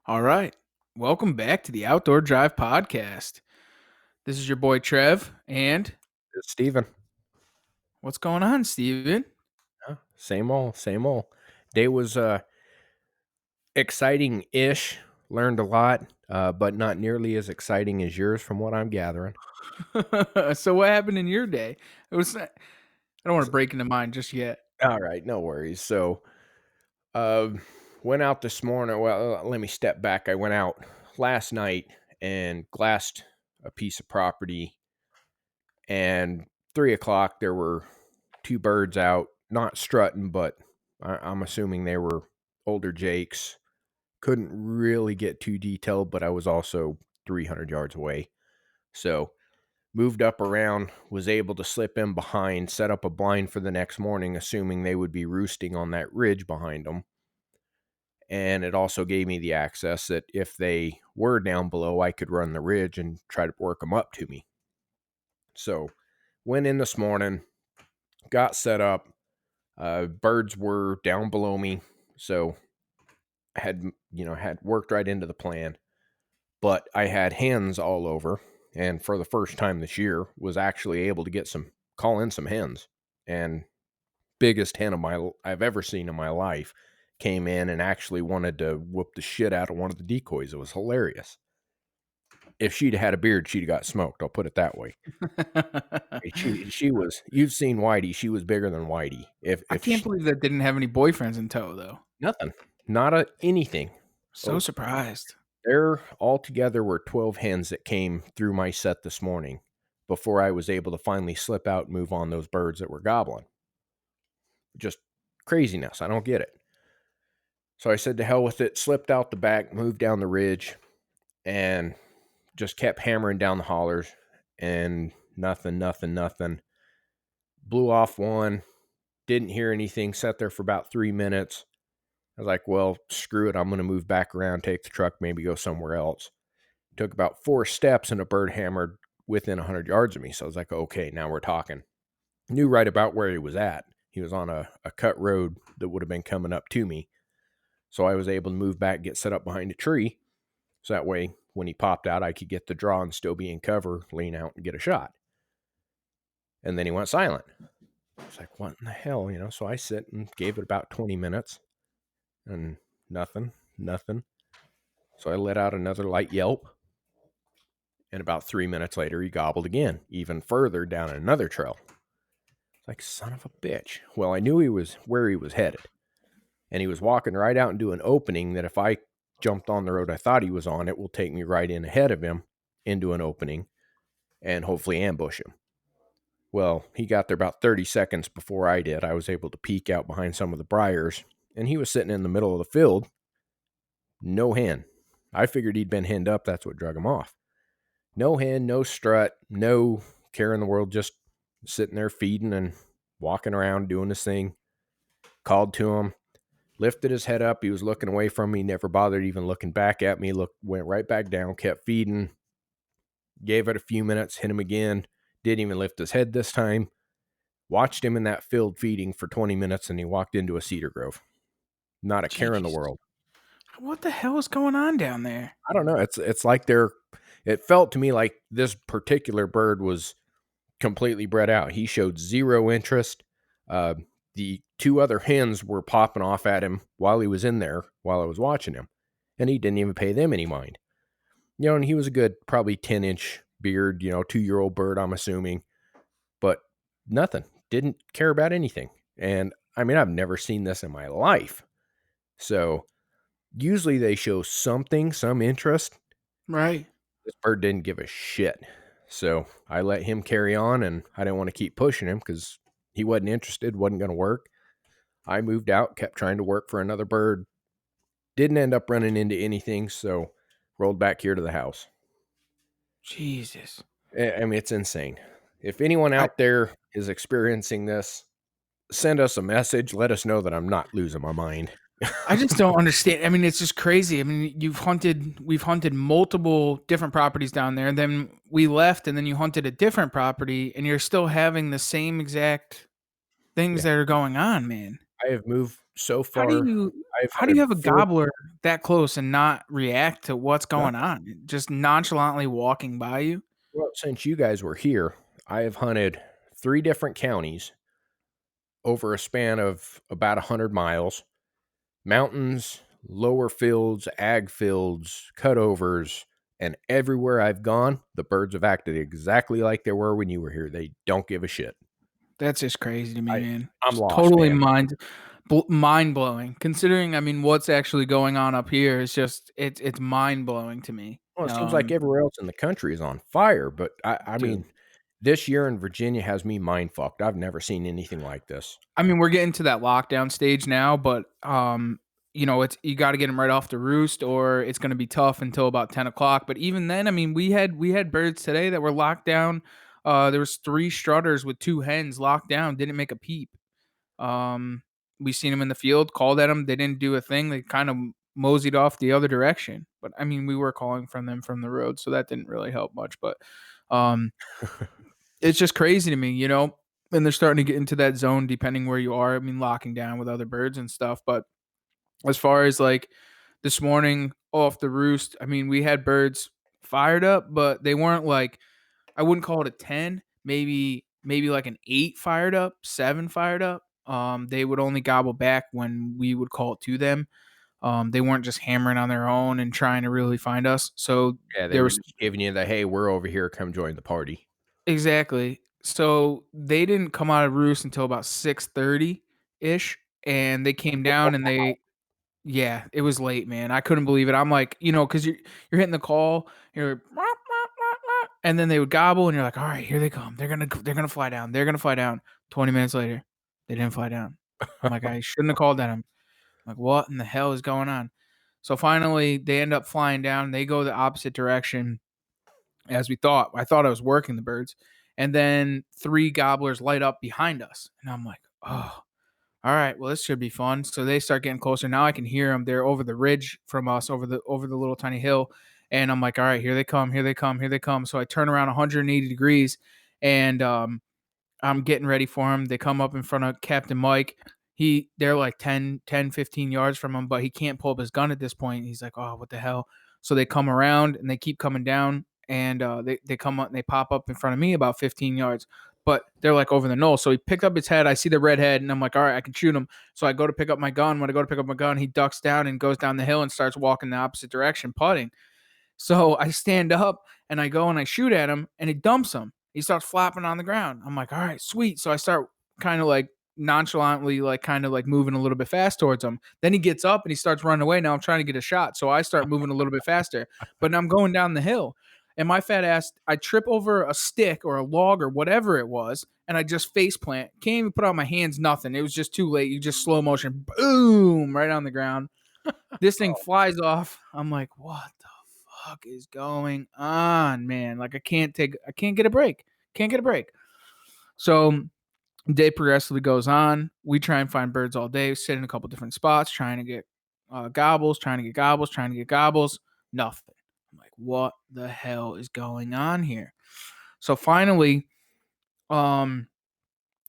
All right. Welcome back to the Outdoor Drive Podcast. This is your boy Trev, and It's Steven. what's going on, Steven? Same old, same old. Day was exciting-ish. Learned a lot, but not nearly as exciting as yours, from what I'm gathering. So, what happened in your day? I don't want S- to break into mine just yet. All right, no worries. So, uh, went out this morning. Well, let me step back. I went out last night and glassed a piece of property, and 3 o'clock there were two birds out, not strutting, but I'm assuming they were older jakes. Couldn't really get too detailed, but I was also 300 yards away. So moved up around, was able to slip in behind, set up a blind for the next morning, assuming they would be roosting on that ridge behind them. And it also gave me the access that if they were down below, I could run the ridge and try to work them up to me. So went in this morning, got set up. Birds were down below me, so I had worked right into the plan. But I had hens all over, and for the first time this year was actually able to call in some hens. And biggest hen I've ever seen in my life came in and actually wanted to whoop the shit out of one of the decoys. It was hilarious. If she'd had a beard, she'd have got smoked. I'll put it that way. She was. You've seen Whitey. She was bigger than Whitey. I If can't she, believe that didn't have any boyfriends in tow, though. Nothing, not anything. So Oh, surprised. there altogether were 12 hens that came through my set this morning before I was able to finally slip out and move on those birds that were gobbling. Just craziness. I don't get it. So I said to hell with it, slipped out the back, moved down the ridge, and just kept hammering down the hollers, and nothing, nothing, nothing. Blew off one, didn't hear anything, sat there for about 3 minutes. I was like, well, screw it. I'm going to move back around, take the truck, maybe go somewhere else. Took about 4 steps and a bird hammered within 100 yards of me. So I was like, okay, now we're talking. Knew right about where he was at. He was on a cut road that would have been coming up to me. So I was able to move back, get set up behind a tree. So that way, when he popped out, I could get the draw and still be in cover, lean out and get a shot. And then he went silent. I was like, what in the hell? So I sit and gave it about 20 minutes and nothing, nothing. So I let out another light yelp. And about 3 minutes later, he gobbled again, even further down another trail. Like, son of a bitch. Well, I knew he was where he was headed. And he was walking right out into an opening that if I jumped on the road I thought he was on, it will take me right in ahead of him into an opening and hopefully ambush him. Well, he got there about 30 seconds before I did. I was able to peek out behind some of the briars, and he was sitting in the middle of the field. No hen. I figured he'd been henned up. That's what drug him off. No hen, no strut, no care in the world, just sitting there feeding and walking around doing his thing. Called to him, lifted his head up. He was looking away from me, never bothered even looking back at me. Went right back down, kept feeding. Gave it a few minutes, hit him again. Didn't even lift his head this time. Watched him in that field feeding for 20 minutes, and he walked into a cedar grove. Not a care in the Jeez. world. What the hell is going on down there? I don't know. It's like it felt to me like this particular bird was completely bred out. He showed zero interest. The two other hens were popping off at him while he was in there, while I was watching him, and he didn't even pay them any mind. And he was a good, probably 10-inch beard, 2-year-old bird, I'm assuming, but nothing. Didn't care about anything. And I mean, I've never seen this in my life. So usually they show something, some interest. Right. This bird didn't give a shit. So I let him carry on, and I didn't want to keep pushing him because he wasn't interested, wasn't going to work. I moved out, kept trying to work for another bird. Didn't end up running into anything, so rolled back here to the house. Jesus. I mean, it's insane. If anyone I, out there is experiencing this, send us a message. Let us know that I'm not losing my mind. I just don't understand. I mean, it's just crazy. I mean, we've hunted multiple different properties down there, and then we left, and then you hunted a different property, and you're still having the same exact things Yeah. that are going on, man. I have moved So How do far, you I've how do you hunted have a 4. gobbler that close and not react to what's No, going on? Just nonchalantly walking by you? well, since you guys were here, I have hunted 3 different counties over a span of about 100 miles, mountains, lower fields, ag fields, cutovers, and everywhere I've gone, the birds have acted exactly like they were when you were here. They don't give a shit. That's just crazy to me, I man. I'm Just lost, totally man. mind-blowing. Considering, I mean, what's actually going on up here is just it's mind-blowing to me. Well, it seems like everywhere else in the country is on fire, but I Dude. mean, this year in Virginia has me mind fucked. I've never seen anything like this. I mean, we're getting to that lockdown stage now, but you know, it's you got to get them right off the roost, or it's going to be tough until about 10 o'clock. But even then, I mean, we had birds today that were locked down. There was three strutters with two hens locked down, didn't make a peep. Um, we seen them in the field, called at them, they didn't do a thing. They kind of moseyed off the other direction. But I mean, we were calling from them from the road, so that didn't really help much. But um, it's just crazy to me, you know. And they're starting to get into that zone depending where you are. I mean, locking down with other birds and stuff. But as far as like this morning off the roost, I mean, we had birds fired up, but they weren't like I wouldn't call it a 10, maybe like an 8 fired up, 7 fired up. They would only gobble back when we would call it to them. They weren't just hammering on their own and trying to really find us. So Yeah, they there were was just giving you the, "Hey, we're over here, come join the party." exactly. So they didn't come out of roost until about 6:30 ish, and they came down and they yeah, it was late, man. I couldn't believe it. I'm like, you know, because you're hitting the call, you're and then they would gobble, and you're like, all right, here they come. They're gonna fly down. They're gonna fly down. 20 minutes later, they didn't fly down. I'm like, I shouldn't have called at them. Like, what in the hell is going on? So finally, they end up flying down. They go the opposite direction as we thought. I thought I was working the birds. And then three gobblers light up behind us. And I'm like, oh, all right, well, this should be fun. So they start getting closer. Now I can hear them. They're over the ridge from us, over the little tiny hill. And I'm like, all right, here they come, here they come, here they come. So I turn around 180 degrees and I'm getting ready for him. They come up in front of Captain Mike. They're like 15 yards from him, but he can't pull up his gun at this point. He's like, oh, what the hell? So they come around and they keep coming down and they come up and they pop up in front of me about 15 yards, but they're like over the knoll. So he picked up his head. I see the red head and I'm like, all right, I can shoot him. So I go to pick up my gun. When I go to pick up my gun, he ducks down and goes down the hill and starts walking the opposite direction, putting. So I stand up and I go and I shoot at him and he dumps him. He starts flapping on the ground. I'm like, all right, sweet. So I start kind of like nonchalantly, like kind of like moving a little bit fast towards him. Then he gets up and he starts running away. Now I'm trying to get a shot. So I start moving a little bit faster, but I'm going down the hill. And my fat ass, I trip over a stick or a log or whatever it was, and I just face plant. Can't even put out my hands, nothing. It was just too late. You just slow motion, boom, right on the ground. This thing flies off. I'm like, what the fuck is going on, man? Like I can't get a break. Can't get a break. So day progressively goes on. We try and find birds all day, sit in a couple different spots, trying to get gobbles, trying to get gobbles, trying to get gobbles. Nothing. I'm like, what the hell is going on here? So finally, um,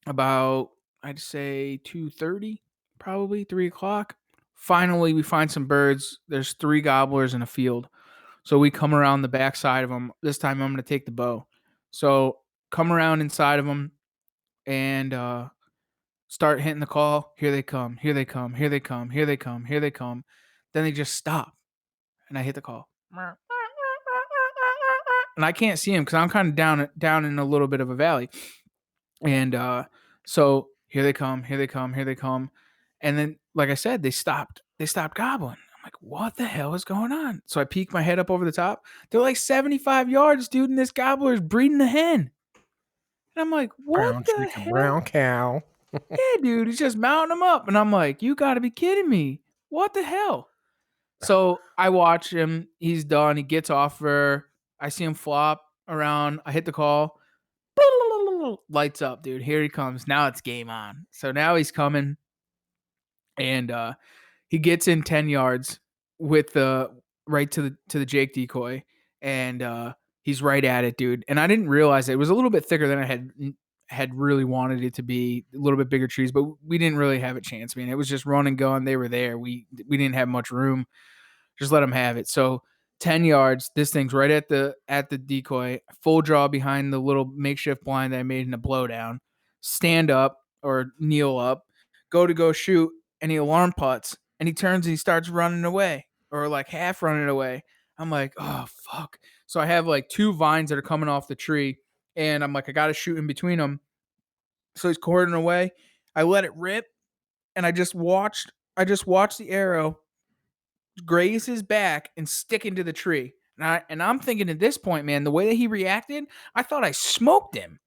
about I'd say 2:30, probably 3 o'clock. Finally, we find some birds. There's three gobblers in a field. So we come around the backside of them. This time I'm going to take the bow. So come around inside of them and start hitting the call. Here they come. Here they come. Here they come. Here they come. Here they come. Then they just stop, and I hit the call. And I can't see them because I'm kind of down in a little bit of a valley. And so here they come. Here they come. Here they come. And then, like I said, they stopped. They stopped gobbling. I'm like, what the hell is going on? So I peek my head up over the top. They're like 75 yards, dude, and this gobbler is breeding a hen. And I'm like, what Brown the chicken, hell? brown cow. Yeah, dude, he's just mounting them up. And I'm like, you got to be kidding me. What the hell? So I watch him. He's done. He gets off her. I see him flop around. I hit the call. Lights up, dude. Here he comes. Now it's game on. So now he's coming. And he gets in 10 yards with the right to the Jake decoy, and he's right at it, dude. And I didn't realize it was a little bit thicker than I had really wanted it to be a little bit bigger trees, but we didn't really have a chance, man. It was just run and gun. They were there. We didn't have much room. Just let them have it. So 10 yards, this thing's right at the decoy, full draw behind the little makeshift blind that I made in a blowdown. Stand up or kneel up, go shoot, and he alarm putts and he turns and he starts running away or like half running away. I'm like, oh fuck. So I have like two vines that are coming off the tree, and I'm like, I gotta shoot in between them. So he's quartering away. I let it rip, and I just watched the arrow graze his back and stick into the tree. And I'm thinking at this point, man, the way that he reacted, I thought I smoked him.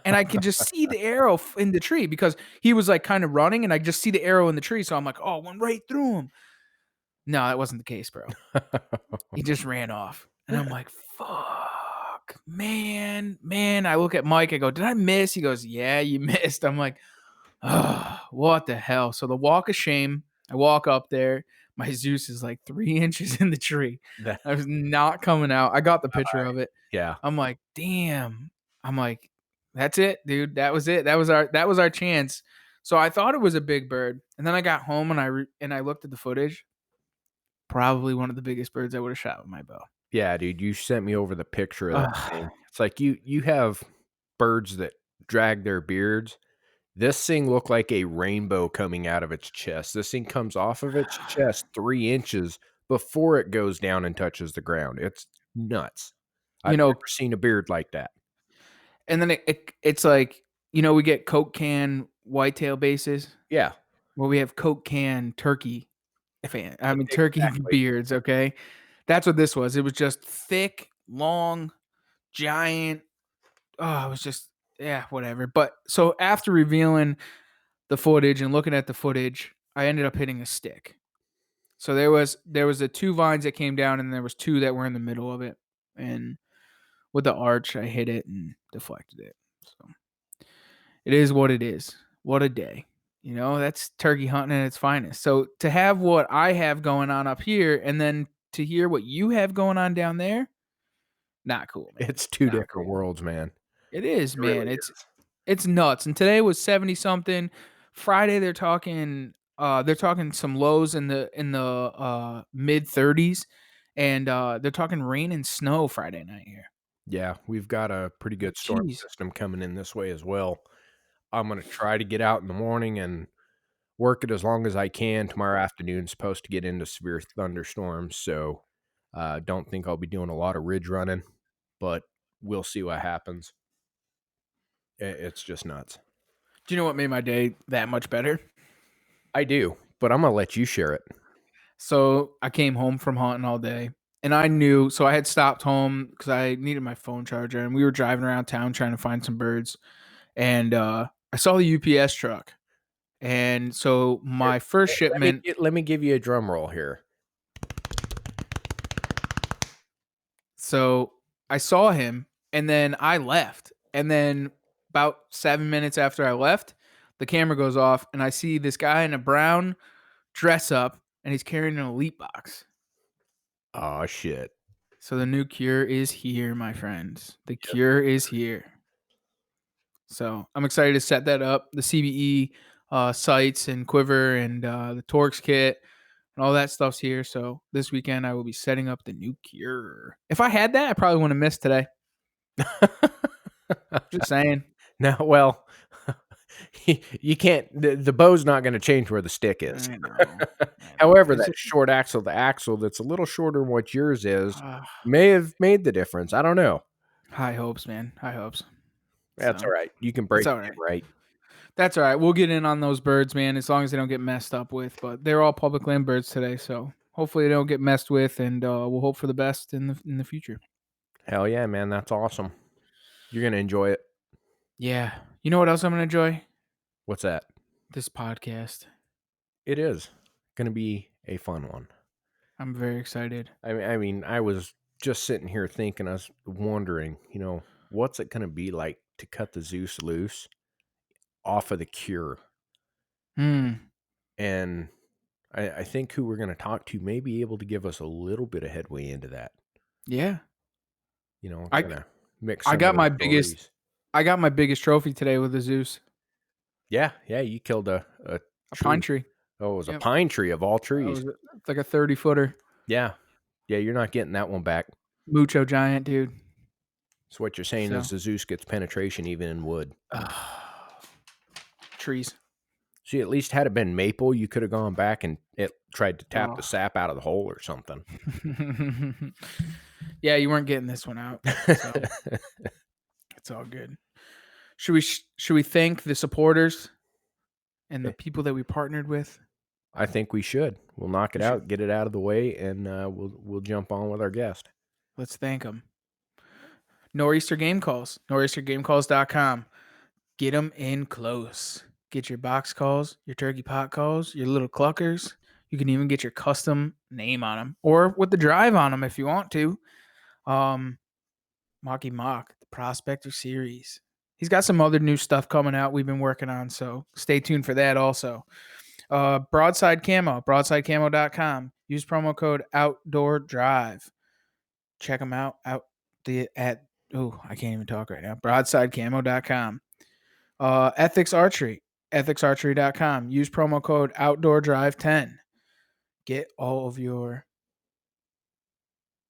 And I could just see the arrow in the tree because he was like kind of running, and I just see the arrow in the tree. So I'm like, oh, it went right through him. No, that wasn't the case, bro. He just ran off. And I'm like, fuck, man, man. I look at Mike, I go, did I miss? He goes, yeah, you missed. I'm like, oh, what the hell? So the walk of shame, I walk up there. My Zeus is like 3 inches in the tree. That I was not coming out. I got the picture of it. yeah. I'm like, damn. I'm like, that's it, dude. That was it. That was our chance. So I thought it was a big bird, and then I got home and I looked at the footage. Probably one of the biggest birds I would have shot with my bow. Yeah, dude, you sent me over the picture of that Ugh. thing. It's like you have birds that drag their beards. This thing looked like a rainbow coming out of its chest. This thing comes off of its chest 3 inches before it goes down and touches the ground. It's nuts. You I've know, never seen a beard like that. and then it's like, we get Coke can whitetail bases. Yeah, Well, we have Coke can turkey turkey exactly. beards, okay? That's what this was. It was just thick, long, giant. Oh, it was just yeah, whatever. But so after revealing the footage and looking at the footage, I ended up hitting a stick. So there was the two vines that came down, and there was two that were in the middle of it. And with the arch, I hit it and deflected it. So it is what it is. What a day. That's turkey hunting at its finest. So to have what I have going on up here and then to hear what you have going on down there, not cool, man. It's 2 Not different cool. worlds, man. It is, It man. really It's is. it's nuts. And today was 70 something. Friday they're talking some lows in the mid 30s, and they're talking rain and snow Friday night here. Yeah, we've got a pretty Like, good storm jeez. system coming in this way as well. I'm gonna try to get out in the morning and work it as long as I can. Tomorrow afternoon's supposed to get into severe thunderstorms, so, don't think I'll be doing a lot of ridge running, but we'll see what happens. It's just nuts. Do you know what made my day that much better? I do, but I'm gonna let you share it. So I came home from hunting all day, and I knew. So I had stopped home because I needed my phone charger, and we were driving around town trying to find some birds. And I saw the UPS truck, and so Here, my first shipment. let me give you a drum roll here. So I saw him, and then I left, and then about 7 minutes after I left, the camera goes off, and I see this guy in a brown dress up, and he's carrying an elite box. Oh shit. So the new cure is here, my friends. The cure is here. So I'm excited to set that up. The CBE sights and quiver and the Torx kit and all that stuff's here. So this weekend I will be setting up the new cure. If I had that, I probably wouldn't have missed today. Just saying. Now, well, you can't. The bow's not going to change where the stick is. I know. I know. However, that short axle, the axle that's a little shorter than what yours is, may have made the difference. I don't know. High hopes, man. High hopes. That's all So right. You can it's break all it in, right. right? That's all right. We'll get in on those birds, man, as long as they don't get messed up with. But they're all public land birds today, so hopefully they don't get messed with, and we'll hope for the best in the future. Hell yeah, man. That's awesome. You're gonna enjoy it. Yeah. You know what else I'm gonna enjoy? What's that? This podcast. It is gonna be a fun one. I'm very excited. I was just sitting here thinking, I was wondering, what's it gonna be like to cut the Zeus loose off of the cure? Hmm. And I think who we're gonna talk to may be able to give us a little bit of headway into that. Yeah. Kind I of mix I some of got those my biggest stories. I got my biggest trophy today with the Zeus, Yeah, yeah, you killed a a pine tree. tree. Oh, it was a Yep, pine tree of all that trees. was it's like a 30-footer, Yeah. Yeah, you're not getting that one back. mucho giant, dude. So what you're saying is So, the Zeus gets penetration even in wood. trees. See, at least had it been maple, you could have gone back and it tried to tap the Oh. sap out of the hole or something. Yeah, you weren't getting this one out, so it's all good. Should we thank the supporters and the people that we partnered with? I think we should. We'll knock it We should. out, get it out of the way, and we'll jump on with our guest. Let's thank them. Nor'easter Game Calls. Nor'eastergamecalls.com. Get them in close. Get your box calls, your turkey pot calls, your little cluckers. You can even get your custom name on them or with the drive on them if you want to. Um, Mocky Mock, the Prospector Series. He's got some other new stuff coming out we've been working on, so stay tuned for that also. Broadside Camo, broadsidecamo.com. Use promo code Outdoor Drive. Check them out I can't even talk right now. Broadsidecamo.com. Ethics Archery, ethicsarchery.com. Use promo code Outdoor Drive 10. Get all of your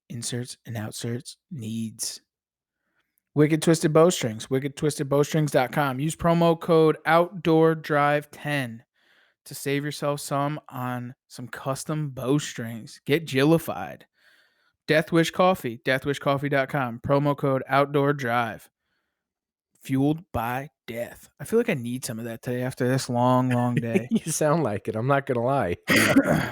inserts and outserts needs. Wicked Twisted Bowstrings, wickedtwistedbowstrings.com. Use promo code Outdoor Drive 10 to save yourself some on some custom bowstrings. Get Jillified. Death Wish Coffee, deathwishcoffee.com. Promo code Outdoor Drive. Fueled by Death. I feel like I need some of that today after this long, long day. You sound like it. I'm not gonna lie.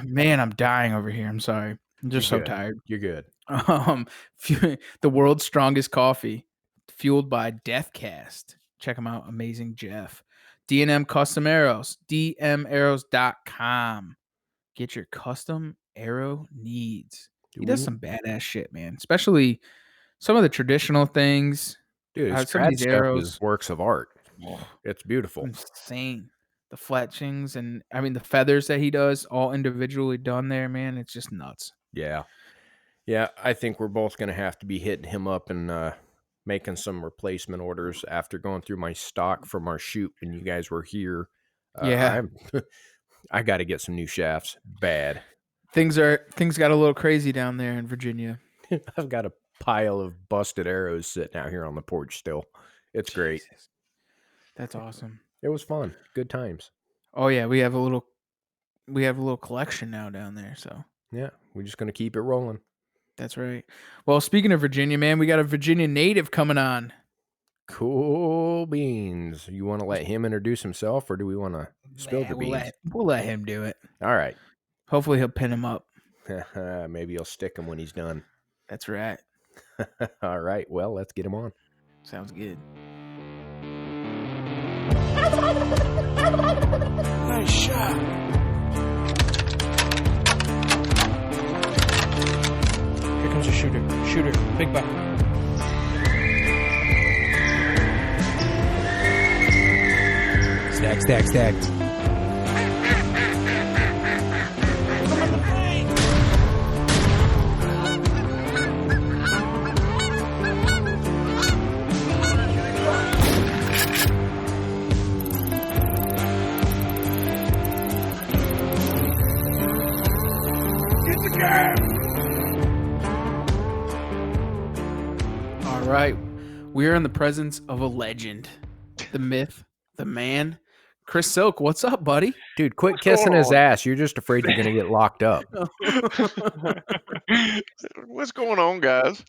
Man, I'm dying over here. I'm sorry. I'm You're just so good. tired. You're good. Um, the world's strongest coffee, fueled by Deathcast. Check them out. Amazing Jeff. D&M Custom Arrows, dmarrows.com. Get your custom arrow needs. He does We, some badass shit, man. Especially some of the traditional things. dude, his Some of trad these stuff is arrows, works of art. oh, It's beautiful. insane. The fletchings and I mean the feathers that he does, all individually done there, man. It's just nuts. Yeah. Yeah, I think we're both gonna have to be hitting him up and making some replacement orders after going through my stock from our shoot when you guys were here. Yeah, I'm I got to get some new shafts bad. things got a little crazy down there in Virginia. I've got a pile of busted arrows sitting out here on the porch still. It's great. Jesus, that's awesome. It was fun. Good times. Oh yeah, we have a little collection now down there. So Yeah, we're just gonna keep it rolling. that's right. Well, speaking of Virginia, man, we got a Virginia native coming on. Cool beans. You want to let him introduce himself, or do we want to spill Nah, the beans? we'll let him do it. All right. Hopefully, he'll pin him up. Maybe you'll stick him when he's done. That's right. All right. Well, let's get him on. Sounds good. Nice shot. Here comes a shooter. Shooter. Big buck. Stack. All right. We are in the presence of a legend, the myth, the man, Chris Silk. What's up, buddy? Dude, quit What's going kissing his on? ass. You're just afraid you're going to get locked up. What's going on, guys?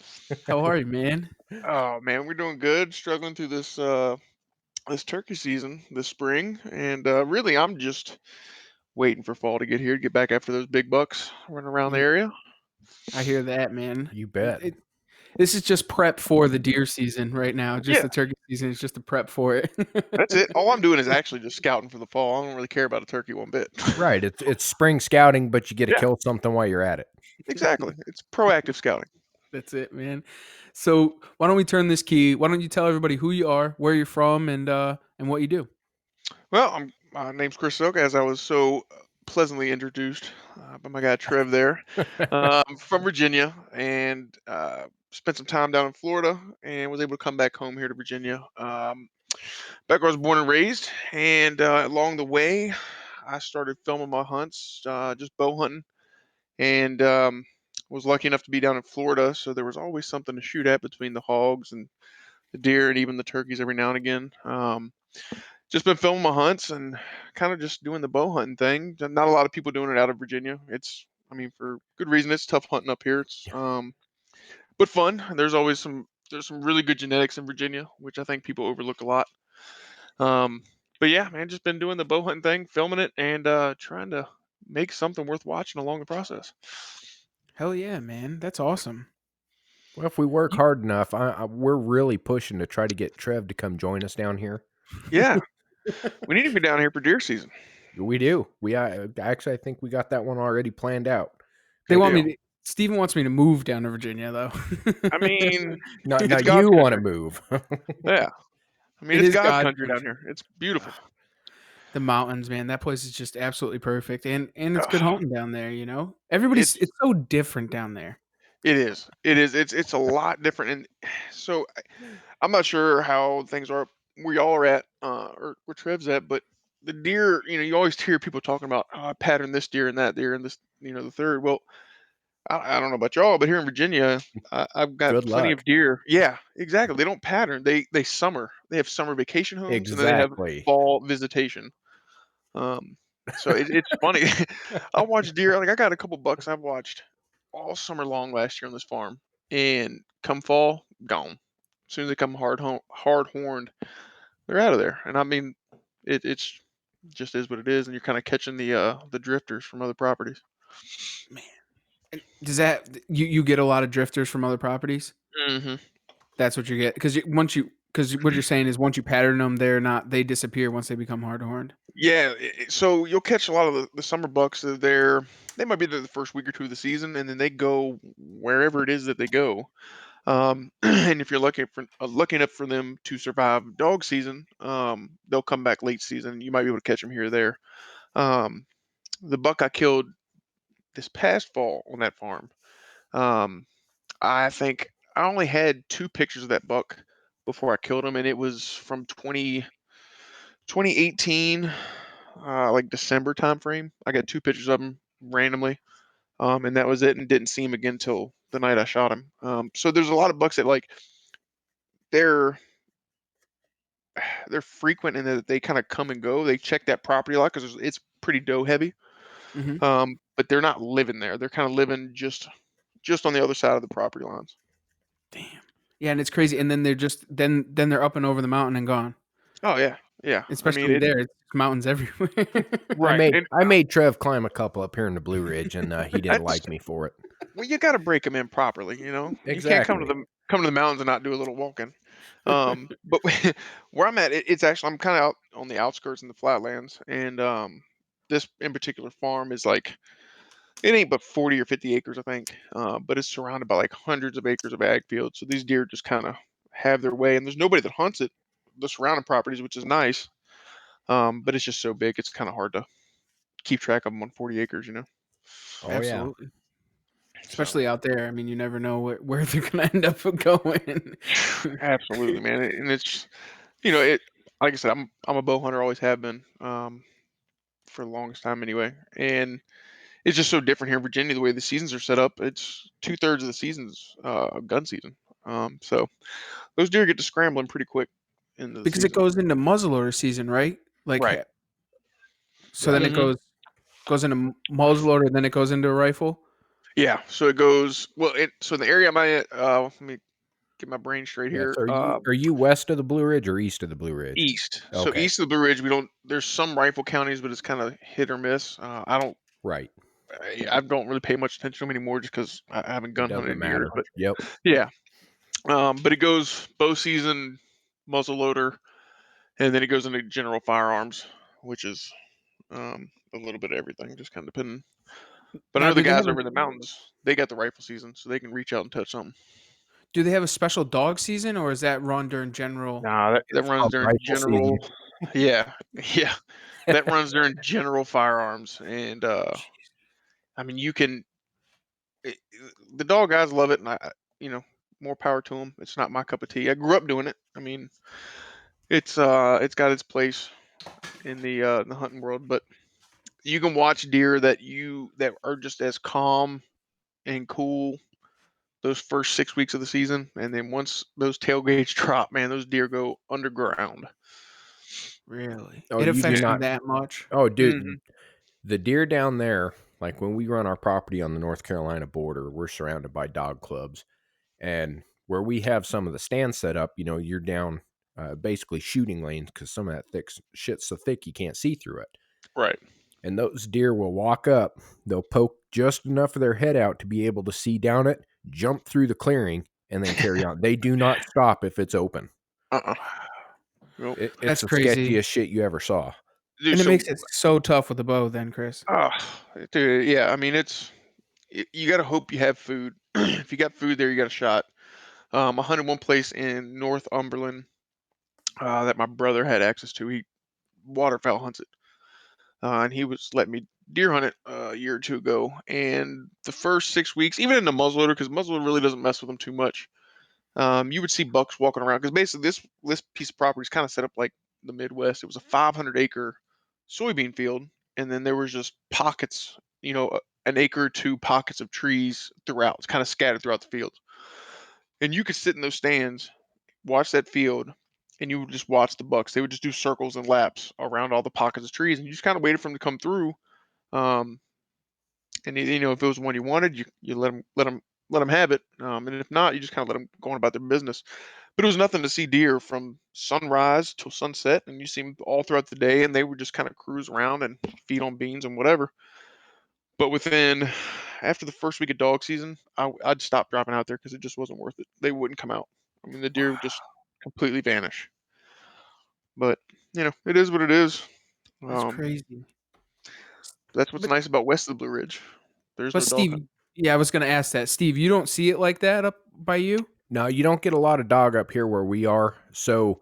How are you, man? Oh man, we're doing good. Struggling through this this turkey season this spring, and really, I'm just waiting for fall to get here to get back after those big bucks running around the Yeah, area. I hear that, man. You bet. This is just prep for the deer season right now. Just Yeah, the turkey season is just a prep for it. that's it. All I'm doing is actually just scouting for the fall. I don't really care about a turkey one bit. Right. It's spring scouting, but you get to Yeah, kill something while you're at it. exactly. It's proactive scouting. That's it, man. So why don't we turn this key? Why don't you tell everybody who you are, where you're from, and what you do? Well, my name's Chris Silk, as I was so pleasantly introduced by my guy Trev there. From Virginia, and spent some time down in Florida and was able to come back home here to Virginia. Back where I was born and raised, and along the way, I started filming my hunts, just bow hunting, and was lucky enough to be down in Florida, so there was always something to shoot at between the hogs and the deer and even the turkeys every now and again. Just been filming my hunts and kind of just doing the bow hunting thing. Not a lot of people doing it out of Virginia. I mean, for good reason. It's tough hunting up here. But fun. There's some really good genetics in Virginia, which I think people overlook a lot. Um, but yeah, man, just been doing the bow hunting thing, filming it, and trying to make something worth watching along the process. Hell yeah, man. That's awesome. Well, if we work You hard enough, we're really pushing to try to get Trev to come join us down here. Yeah, we need to be down here for deer season. We do. Actually, I think we got that one already planned out. They Good want me deal. to Steven wants me to move down to Virginia, though. I mean, Now it's God's you want to country. move. Yeah, I mean, It it's is God's God's country down country. here. It's beautiful. The mountains, man, that place is just absolutely perfect, and it's good Ugh, hunting down there, you know? it's It's so different down there. it is. It is. It's a lot different. And so I'm not sure how things are where y'all are at, or where Trev's at, but the deer, you always hear people talking about, oh, I patterned this deer and that deer and this, the third. Well, I don't know about y'all, but here in Virginia, I've got Good plenty of luck. deer. Yeah, exactly. They don't pattern. They summer. They have summer vacation homes, and then they have Exactly. fall visitation. Um, so it's funny. I watch deer. Like I got a couple bucks I've watched all summer long last year on this farm, and come fall, gone. As soon as they come hard horned, they're out of there. And I mean, it's just is what it is, and you're kind of catching the drifters from other properties. Man, and does that you get a lot of drifters from other properties? Hmm. That's what you get because because what you're saying is once you pattern them, they disappear once they become hard horned. Yeah, so you'll catch a lot of the summer bucks. They might be there the first week or two of the season, and then they go wherever it is that they go. And if you're lucky enough for them to survive dog season, they'll come back late season. You might be able to catch them here or there. Um, the buck I killed this past fall on that farm, um, I think I only had two pictures of that buck before I killed him, and it was from 2018, like December time frame. I got two pictures of him randomly, and that was it, and didn't see him again till the night I shot him. So there's a lot of bucks that like they're they're frequent in that they kind of come and go. They check that property a lot because it's pretty doe heavy. Hmm. But they're not living there. They're kind of living just on the other side of the property lines. Damn. Yeah, and it's crazy. And then then they're up and over the mountain and gone. Oh yeah, yeah. I mean Especially it. there, it's mountains everywhere. I Right, made and I made Trev climb a couple up here in the Blue Ridge, and he didn't that's like me for it. well, you got to break them in properly. You can't Exactly. come to the mountains and not do a little walking. But where I'm at, it's actually I'm kind of out on the outskirts in the flatlands, and this in particular farm is like it ain't but 40 or 50 acres, I think, but it's surrounded by like hundreds of acres of ag fields. So these deer just kind of have their way, and there's nobody that hunts it. The surrounding properties, which is nice, but it's just so big, it's kind of hard to keep track of them on 40 acres. Oh yeah. Absolutely. So Especially out there. I mean, you never know where they're gonna end up going. absolutely, man, and it's it. Like I said, I'm a bow hunter, always have been, for the longest time anyway, and it's just so different here in Virginia the way the seasons are set up. It's 2/3 of the season's gun season, so those deer get to scrambling pretty quick into the Because it season. goes into muzzleloader season, right? Like, Right. so then Right. it Hmm. goes into muzzleloader, then it goes into a rifle. Yeah. So it goes well. So in the area I'm at, let me get my brain straight Yeah. here. So are you west of the Blue Ridge or east of the Blue Ridge? East. So Okay. east of the Blue Ridge, we don't. There's some rifle counties, but it's kind of hit or miss. I don't. Right. I don't really pay much attention to them anymore, just because I haven't It gun hunted doesn't in years. matter. But Yep. yeah. But it goes bow season, muzzle loader, and then it goes into general firearms, which is a little bit of everything, just kind of depending. But I Now, know the guys over in the mountains, they got the rifle season, so they can reach out and touch something. do they have a special dog season, or is that run during general? Nah, that It's runs called during rifle season. general. Yeah, yeah, that runs during general firearms, and I mean, you can. The dog guys love it, and you know, more power to them. It's not my cup of tea. I grew up doing it. I mean, it's got its place in the hunting world, but you can watch deer that are just as calm and cool those first 6 weeks of the season, and then once those tailgates drop, man, those deer go underground. Really? Oh, It you do affects you not. that much? Oh, Hmm. dude, the deer down there, like when we run our property on the North Carolina border, we're surrounded by dog clubs. And where we have some of the stands set up, you're down basically shooting lanes because some of that thick shit's so thick you can't see through it. Right. And those deer will walk up, they'll poke just enough of their head out to be able to see down it, jump through the clearing, and then carry on. They do not stop if it's open. Uh-uh. Nope. It's That's the crazy. sketchiest shit you ever saw. Dude, And it so, makes it so tough with the bow then, Chris. uh, dude, yeah, I mean, you got to hope you have food. If you got food there, you got a shot. I hunted one place in Northumberland that my brother had access to. He waterfowl hunts it, and he was letting me deer hunt it a year or two ago. And the first 6 weeks, even in the muzzleloader, because muzzleloader really doesn't mess with them too much. You would see bucks walking around because basically this piece of property is kind of set up like the Midwest. It was a 500-acre soybean field, and then there was just pockets, an acre or two pockets of trees throughout. It's kind of scattered throughout the field, and you could sit in those stands, watch that field, and you would just watch the bucks. They would just do circles and laps around all the pockets of trees, and you just kind of waited for them to come through. Um, and if it was one you wanted, you let them have it. And if not, you just kind of let them go on about their business. But it was nothing to see deer from sunrise till sunset, and you see them all throughout the day, and they would just kind of cruise around and feed on beans and whatever. But after the first week of dog season, I'd stop dropping out there because it just wasn't worth it. They wouldn't come out. I mean, the deer would just completely vanish. But it is what it is. That's Um, crazy. that's what's But nice about west of the Blue Ridge. There's but no dog Steve, hunting. yeah, I was gonna ask that. Steve, you don't see it like that up by you? Now, you don't get a lot of dog up here where we are. So,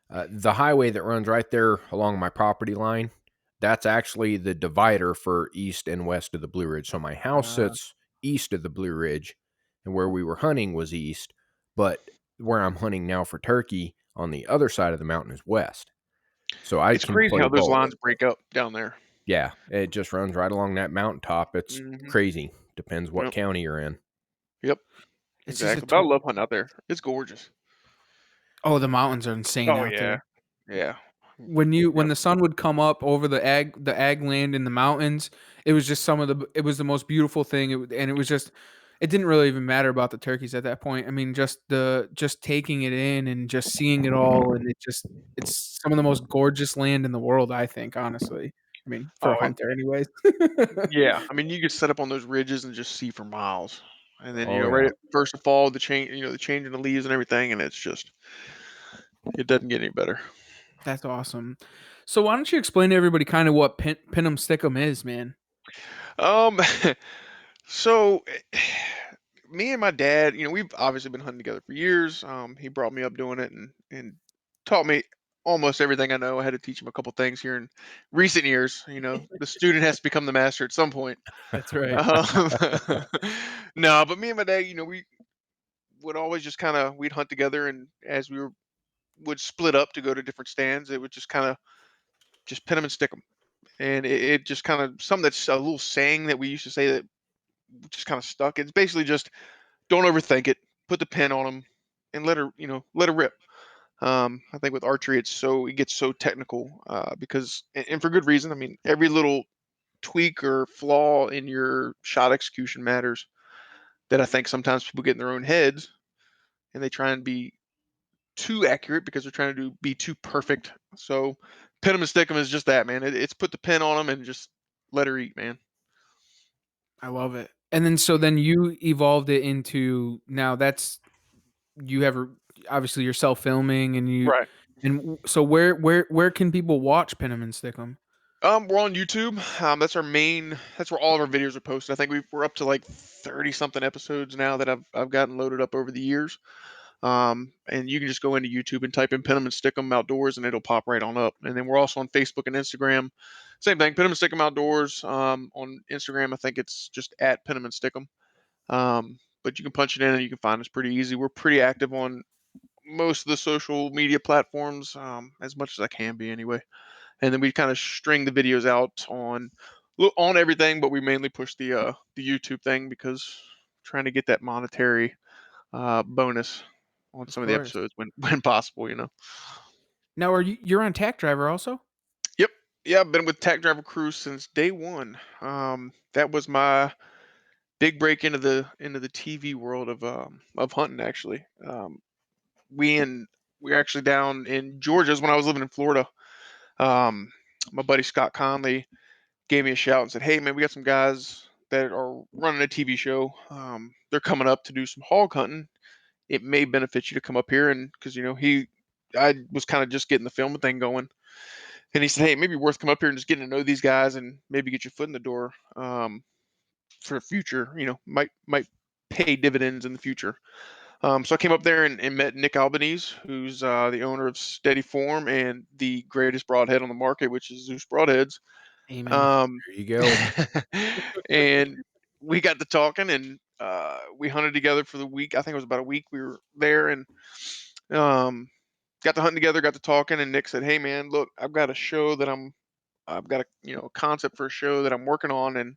the highway that runs right there along my property line, that's actually the divider for east and west of the Blue Ridge. So, my house Uh, sits east of the Blue Ridge, and where we were hunting was east. But where I'm hunting now for turkey on the other side of the mountain is west. So, I It's can crazy play how those both. lines break up down there. Yeah, it just runs right along that mountaintop. It's Hmm. crazy. Depends what Yep. county you're in. Yep. it's just a Exactly. But I to love hunting out there. It's gorgeous. Oh, the mountains are insane Oh out yeah. there. Yeah. When Yep. the sun would come up over the ag land in the mountains, it was just it was the most beautiful thing. And it was just it didn't really even matter about the turkeys at that point. I mean, just taking it in and just seeing it all, and it's some of the most gorgeous land in the world, I think, honestly. I mean, for a Oh, hunter, anyways. yeah. I mean, you can set up on those ridges and just see for miles. And then, Oh, right yeah. at first of fall, the change in the leaves and everything, and it doesn't get any better. That's awesome. So why don't you explain to everybody kind of what Pinn'em Stick'em is, man? Um, so me and my dad, we've obviously been hunting together for years. He brought me up doing it and taught me almost everything I know. I had to teach him a couple things here in recent years. The student has to become the master at some point. That's right. Um, no, but me and my dad, we would always just kind of we'd hunt together, and as would split up to go to different stands, it would just kind of just pin them and stick them, and it just kind of something that's a little saying that we used to say that just kind of stuck. It's basically just don't overthink it, put the pin on them, and let her rip. I think with archery, it gets so technical because, and for good reason. I mean, every little tweak or flaw in your shot execution matters. That I think sometimes people get in their own heads and they try and be too accurate because they're trying to be too perfect. So pin 'em and stick 'em is just that, man. It's put the pin on them and just let her eat, man. I love it. And then then you evolved it into now that's you have obviously you're self-filming and so where can people watch Pinn'em and Stick'em? We're on YouTube. That's our main. That's where all of our videos are posted. I think we're up to like 30 something episodes now that I've gotten loaded up over the years. And you can just go into YouTube and type in "Pin 'em and Stick 'em Outdoors" and it'll pop right on up. And then we're also on Facebook and Instagram. Same thing, "Pin 'em and Stick 'em Outdoors." On Instagram, I think it's just at "Pin 'em and Stick 'em." but you can punch it in and you can find us pretty easy. We're pretty active on most of the social media platforms, as much as I can be anyway. And then we kind of string the videos out on everything, but we mainly push the YouTube thing because trying to get that monetary bonus on Of some of the course. episodes when when possible, you know. Now, you're on Tack Driver also? Yep. Yeah, I've been with Tack Driver Crew since day one. That was my big break into the TV world of hunting actually. We and we are actually down in Georgia when I was living in Florida. Um, my buddy Scott Conley gave me a shout and said, "Hey man, we got some guys that are running a TV show. They're coming up to do some hog hunting. It may benefit you to come up here." And because I was kind of just getting the filming thing going, and he said, "Hey, maybe worth come up here and just getting to know these guys and maybe get your foot in the door for future. Might pay dividends in the future." So I came up there and met Nick Albanese, who's the owner of Steady Form and the greatest broadhead on the market, which is Zeus Broadheads. Amen. Um, There you go. and we got to talking, and we hunted together for the week. I think it was about a week we were there, and um, got to hunting together, got to talking. And Nick said, "Hey, man, look, I've got a concept for a show that I'm working on." And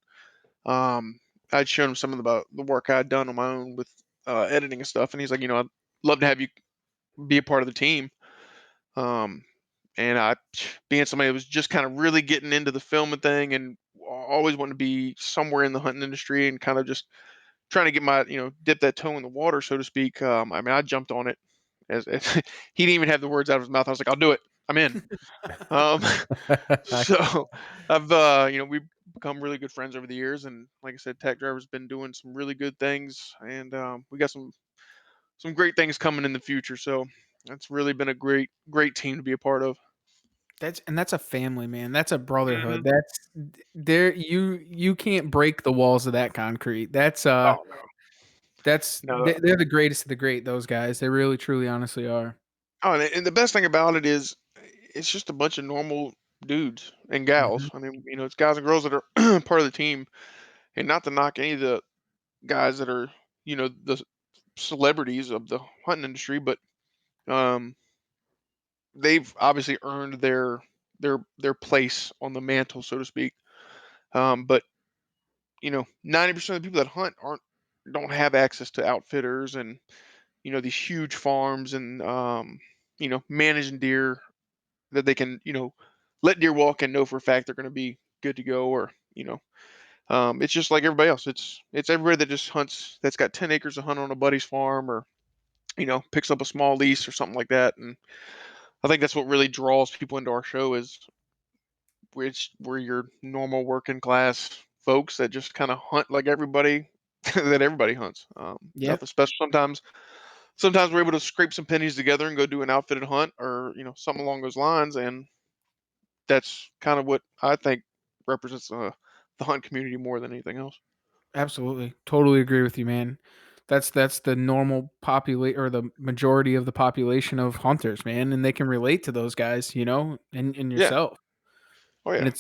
I'd shown him some of the work I'd done on my own with editing and stuff, and he's like, "I'd love to have you be a part of the team." Um, and I, being somebody that was just kind of really getting into the filming thing and always wanted to be somewhere in the hunting industry and kind of just trying to get my, dip that toe in the water, so to speak. I mean, I jumped on it as he didn't even have the words out of his mouth. I was like, "I'll do it. I'm in." Um, so we've become really good friends over the years. And like I said, Tech Driver's been doing some really good things. And we got some great things coming in the future. So it's really been a great team to be a part of. That's a family, man. That's a brotherhood. Hmm. That's there you can't break the walls of that concrete. Oh no, no. They're the greatest of the great, those guys. They really truly honestly are. Oh, and the best thing about it is it's just a bunch of normal dudes and Mhm. gals. I mean, it's guys and girls that are part of the team. And not to knock any of the guys that are, the celebrities of the hunting industry, but um, they've obviously earned their place on the mantle, so to speak. But 90% of the people that hunt don't have access to outfitters and these huge farms and managing deer that they can let deer walk and know for a fact they're going to be good to go. Or it's just like everybody else. It's everybody that just hunts, that's got 10 acres to hunt on a buddy's farm, or picks up a small lease or something like that. And I think that's what really draws people into our show is we're your normal working class folks that just kind of hunt like everybody that everybody hunts. Yeah, Nothing special. Sometimes we're able to scrape some pennies together and go do an outfitted hunt or something along those lines. And that's kind of what I think represents the hunt community more than anything else. absolutely. Totally agree with you, man. That's the normal populate or the majority of the population of hunters, man, and they can relate to those guys, and Yeah. yourself. Oh And yeah.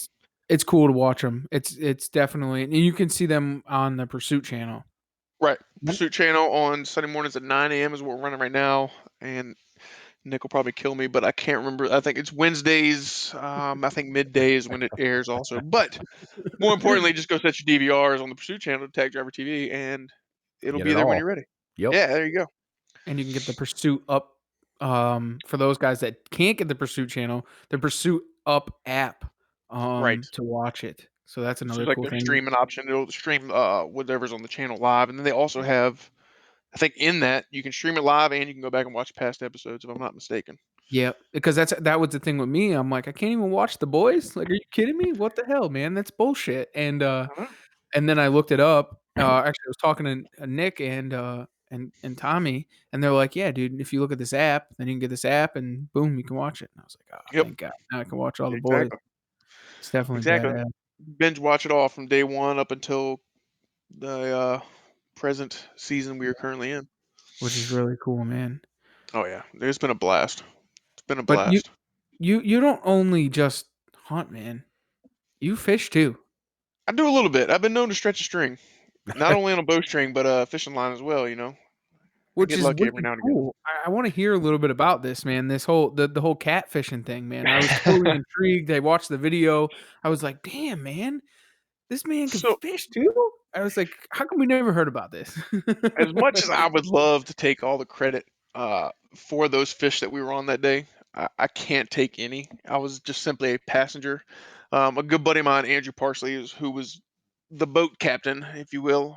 it's cool to watch them. It's definitely, and you can see them on the Pursuit channel. Right. Yep. Pursuit Channel on Sunday mornings at 9 a.m. is what we're running right now. And Nick will probably kill me, but I can't remember. I think it's Wednesdays. I think midday is when it airs also. But more importantly, just go set your DVRs on the Pursuit Channel, Tag Driver TV, and it'll Get be it there when all. you're ready. Yep. Yeah, there you go. And you can get the Pursuit up, for those guys that can't get the Pursuit channel, the Pursuit up app, Right. to watch it. So that's So another it's like cool their thing. streaming option. It'll stream whatever's on the channel live. And then they also have, I think in that, you can stream it live and you can go back and watch past episodes, if I'm not mistaken. Yeah, because that was the thing with me. I'm like, I can't even watch The Boys. Like, are you kidding me? What the hell, man? That's bullshit. I don't know. And then I looked it up. Actually, I was talking to Nick and Tommy, and they're like, "Yeah, dude, if you look at this app, then you can get this app, and boom, you can watch it." And I was like, "Oh, Yep. thank God! Now I can watch all The Boys." Exactly. It's definitely Exactly. badass, Binge watch it all from day one up until the present season we are currently in. which is really cool, man. Oh yeah, it's been a blast. It's been a But blast. you don't only just hunt, man. You fish too. I do a little bit. I've been known to stretch a string. not only on a bowstring, but a fishing line as well. I Which get is lucky every wicked now and again. cool. I wanna hear a little bit about this, man, this whole the whole catfishing thing, man. I was totally intrigued. I watched the video. I was like, "Damn, man, this man can So, fish too?" I was like, "How come we never heard about this?" as much as I would love to take all the credit for those fish that we were on that day, I can't take any. I was just simply a passenger. A good buddy of mine, Andrew Parsley, who was the boat captain, if you will.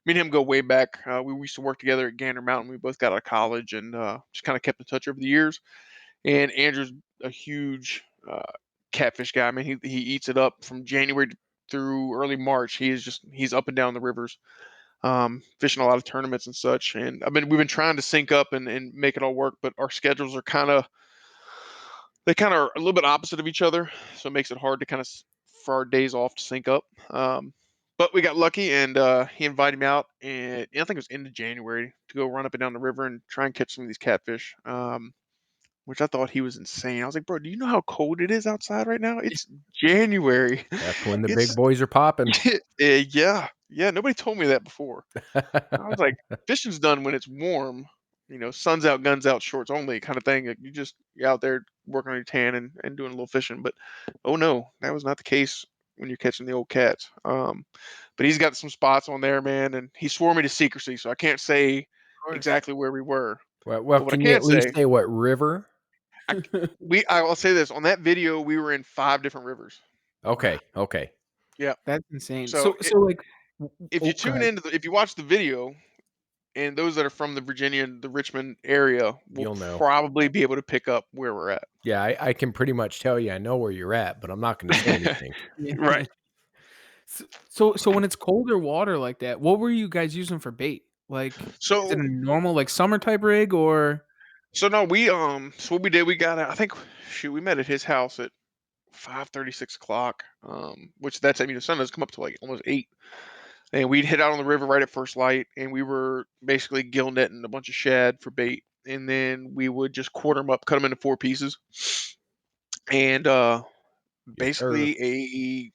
Me and him go way back. We used to work together at Gander Mountain. We both got out of college and just kind of kept in touch over the years. And Andrew's a huge catfish guy. I mean, he eats it up from January through early March. He's up and down the rivers, fishing a lot of tournaments and such. And we've been trying to sync up and make it all work, but our schedules are kind of a little bit opposite of each other, so it makes it hard to kind of for our days off to sync up. But we got lucky, and he invited me out, and I think it was end of January to go run up and down the river and try and catch some of these catfish. Which I thought he was insane. I was like, bro, do you know how cold it is outside right now? It's January. That's when the big It's boys are popping. yeah, yeah. Nobody told me that before. I was like, fishing's done when it's warm, sun's out, guns out, shorts only kind of thing. Like you're out there working on your tan and doing a little fishing. But oh no, that was not the case when you're catching the old cats. But he's got some spots on there, man, and he swore me to secrecy, so I can't say Of course. exactly where we were. Well, But what I can you can at least say, say what river? I'll say this on that video, we were in 5 different rivers. Wow, Okay. Yeah. that's insane. So So, like if you oh, go tune ahead. into if you watch the video, and those that are from the Virginia and the Richmond area will You'll know. probably be able to pick up where we're at. Yeah, I can pretty much tell you I know where you're at, but I'm not gonna say anything. Right. Yeah. So when it's colder water like that, what were you guys using for bait? Like, is it So a normal, like, summer type rig or no, so what we did, we got I think shoot, we met at his house at 5:30, 6 o'clock. Which that's the sun doesn't come up to like almost 8. And we'd hit out on the river right at first light, and we were basically gill netting a bunch of shad for bait. And then we would just quarter them up, cut them into 4 pieces, and Yes, sir. basically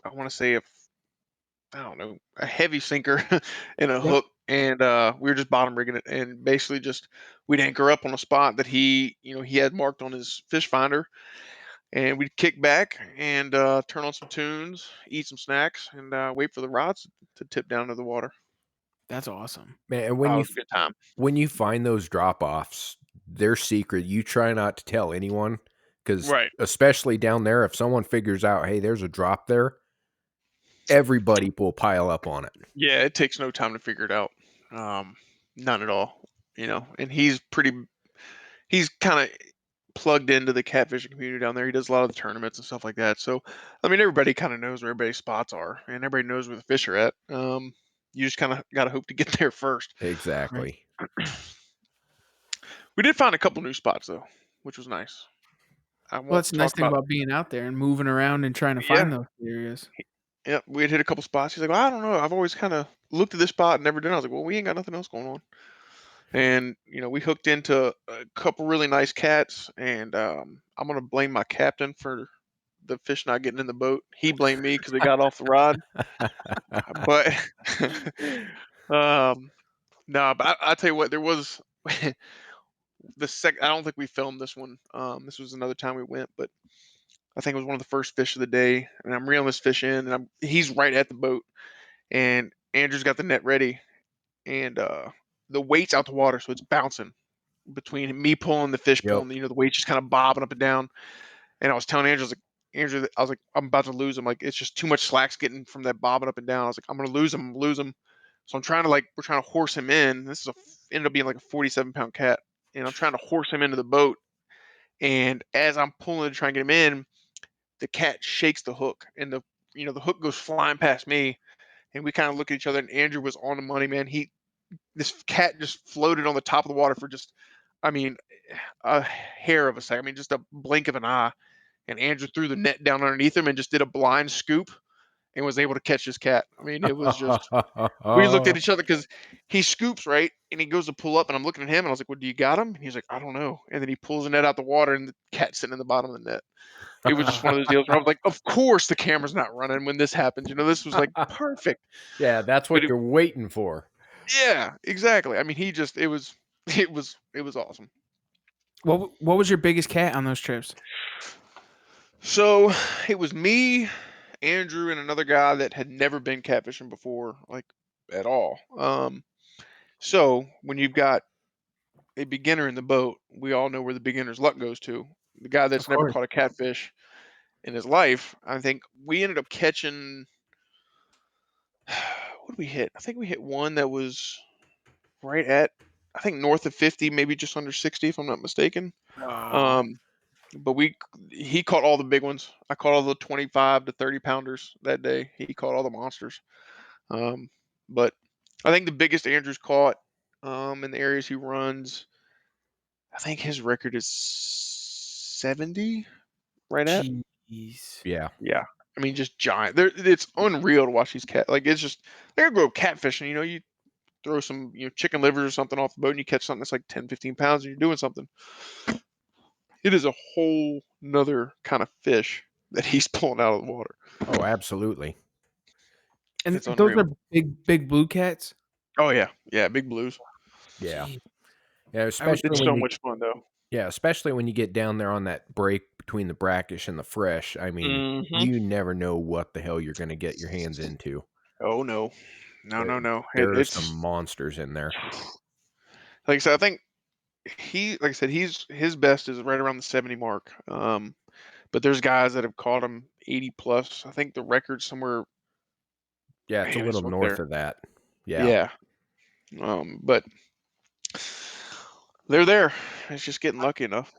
I want to say I don't know, a heavy sinker and a Yep, hook, and we were just bottom rigging it, and basically just we'd anchor up on a spot that he had marked on his fish finder, and we'd kick back and turn on some tunes, eat some snacks, and wait for the rods to tip down to the water. that's awesome. Man, and Oh, it was a good time. when you find those drop-offs, they're secret, you try not to tell anyone, because Right. especially down there, if someone figures out, "Hey, there's a drop there," everybody will pile up on it. Yeah, it takes no time to figure it out. Um, None at all. And he's kind of plugged into the catfishing community down there. He does a lot of the tournaments and stuff like that. So, everybody kind of knows where everybody's spots are, and everybody knows where the fish are at. You just kind of got to hope to get there first. Right. Exactly. We did find a couple new spots though, which was nice. I Well, won't that's the nice talk thing about. about being out there and moving around and trying to Yeah, find those areas. yeah. We had hit a couple spots. He's like, well, I don't know. I've always kind of looked at this spot and never done. I was like, well, we ain't got nothing else going on. And we hooked into a couple really nice cats, and I'm gonna blame my captain for the fish not getting in the boat. He blamed me because they got off the rod. But um, no, but I tell you what, there was the sec. I don't think we filmed this one. This was another time we went, but I think it was one of the first fish of the day, and I'm reeling this fish in, and he's right at the boat, and Andrew's got the net ready, and the weight's out the water, so it's bouncing between me pulling the fish Yep. pulling. The weight's just kind of bobbing up and down. And I was telling Andrew, Andrew, I was like, I'm about to lose him. Like, it's just too much slack's getting from that bobbing up and down. I was like, I'm gonna lose him, lose him. So we're trying to horse him in. This is ended up being like a 47-pound cat, and I'm trying to horse him into the boat. And as I'm pulling to try and get him in, the cat shakes the hook, and the hook goes flying past me. And we kind of look at each other, and Andrew was on the money, man. This cat just floated on the top of the water for just, I mean, a hair of a second. I mean, just a blink of an eye. And Andrew threw the net down underneath him and just did a blind scoop and was able to catch his cat. I mean, it was just, we looked at each other because he scoops, right? And he goes to pull up, and I'm looking at him, and I was like, well, do you got him? And he's like, I don't know. And then he pulls the net out the water, and the cat's sitting in the bottom of the net. It was just one of those deals where I was like, "Of course the camera's not running when this happens." This was like perfect. Yeah, that's But what you're waiting for. yeah, exactly. I mean, he just it was it was awesome. What was your biggest cat on those trips? So it was me, Andrew, and another guy that had never been catfishing before, like at all. So when you've got a beginner in the boat, we all know where the beginner's luck goes to. The guy Of that's never course. caught a catfish in his life, I think we ended up catching. What did we hit? I think we hit one that was right at, I think north of 50, maybe just under 60, if I'm not mistaken. Wow. Um, but he caught all the big ones. I caught all the 25 to 30 pounders that day. He caught all the monsters. Um, but I think the biggest Andrew's caught in the areas he runs, I think his record is 70, right at. Jeez. Yeah. Yeah. I mean, just giant. It's unreal to watch these cat. Like it's just they're gonna go catfishing. You throw some chicken livers or something off the boat and you catch something that's like 10, 15 pounds and you're doing something. It is a whole nother kind of fish that he's pulling out of the water. Oh, absolutely. And It's those unreal. are big blue cats? Oh yeah, yeah, big blues. Yeah. Gee. Yeah, It's especially when so you much fun though. get down there on that break between the brackish and the fresh. I mean, Hmm. you never know what the hell you're gonna get your hands into. Oh no, no, There no, no. there are some It's monsters in there. like I said. I think like I said, his best is right around the 70 mark. But there's guys that have caught him 80 plus. I think the record's somewhere. Yeah, it's a Man, little it's up north there. of that. Yeah. Yeah. But they're there. It's just getting lucky enough.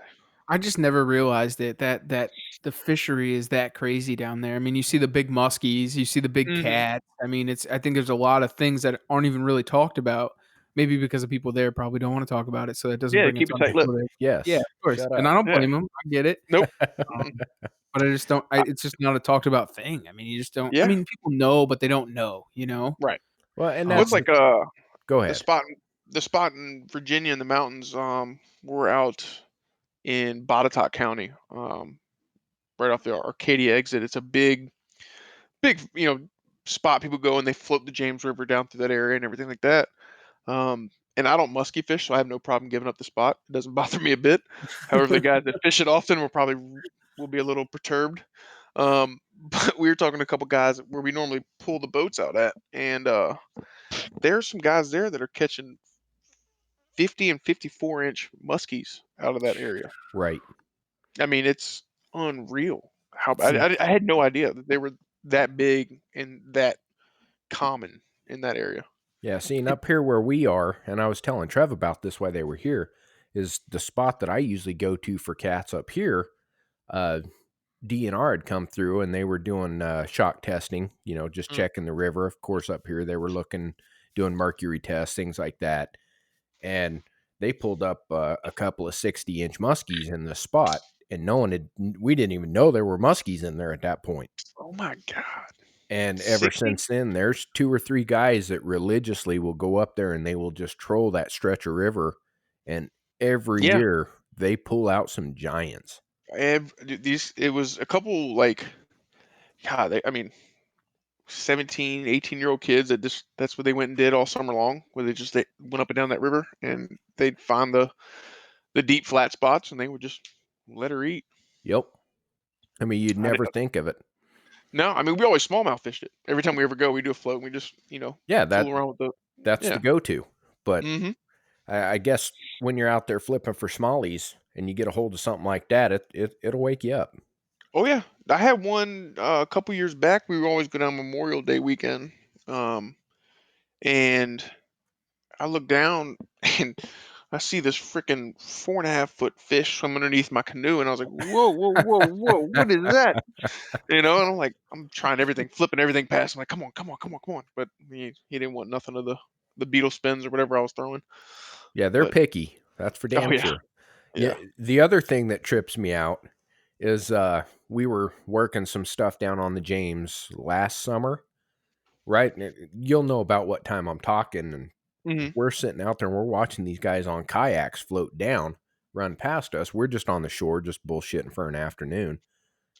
I just never realized it that the fishery is that crazy down there. I mean, you see the big muskies, you see the big Hmm. cats. I mean, I think there's a lot of things that aren't even really talked about. Maybe because the people there probably don't want to talk about it, so that doesn't Yeah, bring it keep to a the tight lip. people there. Yeah, Yes. of course, Shut and I up. don't Yeah. blame them. I get it. Nope. Mm-mm. Um, but I just don't. It's just not a talked about thing. I mean, you just don't. I Yeah. mean, people know, but they don't know. You know. Right. Well, and Well, it's that's Um, like go the ahead. spot the spot in Virginia in the mountains. We're out in Botetourt County, right off the Arcadia exit. It's a big, spot people go and they float the James River down through that area and everything like that. And I don't musky fish, so I have no problem giving up the spot. It doesn't bother me a bit. However, the guys that fish it often will be a little perturbed. But we were talking to a couple guys where we normally pull the boats out at, and there's some guys there that are catching 50 and 54-inch muskies out of that area. Right. I mean, it's unreal. How see, I had no idea that they were that big and that common in that area. Yeah, seeing up here where we are, and I was telling Trev about this while they were here, is the spot that I usually go to for cats up here. Uh, DNR had come through and they were doing shock testing, just Mm. checking the river. Of course, up here they were doing mercury tests, things like that. And they pulled up a couple of 60-inch muskies in the spot, and we didn't even know there were muskies in there at that point. Oh my god. And ever 60? since then, there's 2 or 3 guys that religiously will go up there and they will just troll that stretch of river. And every Yeah. year they pull out some giants. These it was a couple like god, I mean 17, 18-year-old kids that just that's what they went and did all summer long, where they went up and down that river and they'd find the deep flat spots and they would just let her eat. Yep. I mean, you'd I never didn't think of it. No, I mean we always smallmouth fished it. Every time we ever go, we do a float and we just, Yeah, fool around with the that's the yeah. go-to. But Hmm. I guess when you're out there flipping for smallies and you get a hold of something like that, it'll wake you up. Oh yeah. I had one a couple years back. We were always go down Memorial Day weekend. Um and I look down and I see this freaking 4.5 foot fish swim underneath my canoe, and I was like, "Whoa, whoa, whoa, whoa! What is that?" And I'm like, I'm trying everything, flipping everything past. I'm like, "Come on, come on, come on, come on!" But he didn't want nothing of the beetle spins or whatever I was throwing. Yeah, they're But picky. That's for oh damn yeah, sure. Yeah, yeah. the other thing that trips me out is we were working some stuff down on the James last summer, right? You'll know about what time I'm talking, and Hmm. we're sitting out there and we're watching these guys on kayaks float down, run past us. We're just on the shore, just bullshitting for an afternoon.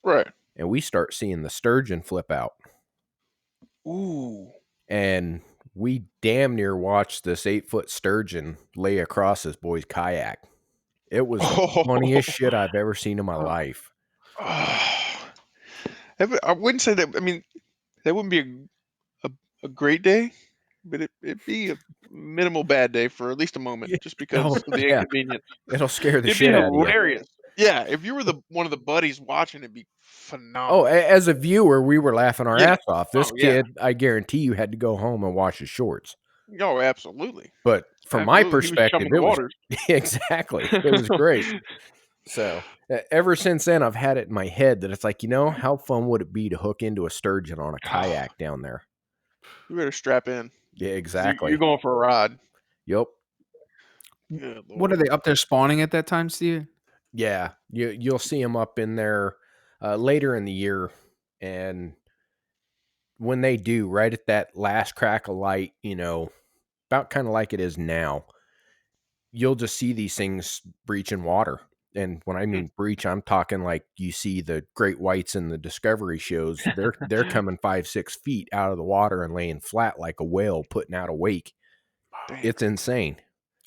Right. and we start seeing the sturgeon flip out. Ooh. And we damn near watched this 8-foot sturgeon lay across this boy's kayak. It was the funniest shit I've ever seen in my life. Oh. I wouldn't say that. I mean, that wouldn't be a, a great day, but it'd be a minimal bad day for at least a moment, Yeah. just Oh, because of the yeah. inconvenience. It'll scare the It'd be shit out of you. hilarious. Yeah, if you were the one of the buddies watching, it'd be Oh, phenomenal. as a viewer, we were laughing our Yeah. ass off. This Oh yeah. kid, I guarantee you, had to go home and wash his shorts. Oh, absolutely. But from my Absolutely. He was perspective, chumming the it was waters. exactly. It was great. So, ever since then, I've had it in my head that it's like, how fun would it be to hook into a sturgeon on a kayak down there? You better strap in, Yeah, 'cause you're exactly. going for a ride. Yep. Good What are lord. they up there spawning at that time, Steven? Yeah, you'll see them up in there later in the year, and when they do, right at that last crack of light, about kind of like it is now, you'll just see these things breaching water. And when I Hmm. mean breach, I'm talking like you see the great whites in the Discovery shows. They're coming 5-6 feet out of the water and laying flat like a whale putting out a wake. Damn. It's insane.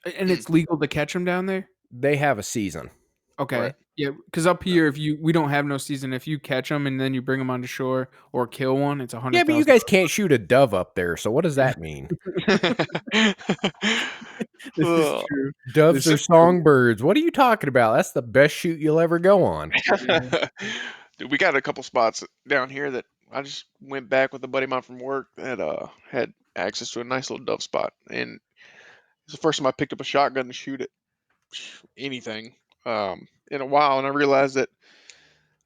And Hmm. it's legal to catch them down there? They have a season. Right. Okay. Yeah, because up here, if we don't have no season. If you catch them and then you bring them onto shore or kill one, it's a Yeah, hundred but you thousand. guys can't shoot a dove up there. So what does that mean? This is Ugh. true. Doves This are is true. songbirds. What are you talking about? That's the best shoot you'll ever go on. Yeah. Dude, we got a couple spots down here that I just went back with a buddy of mine from work that had access to a nice little dove spot, and it's the first time I picked up a shotgun to shoot at anything in a while, and I realized that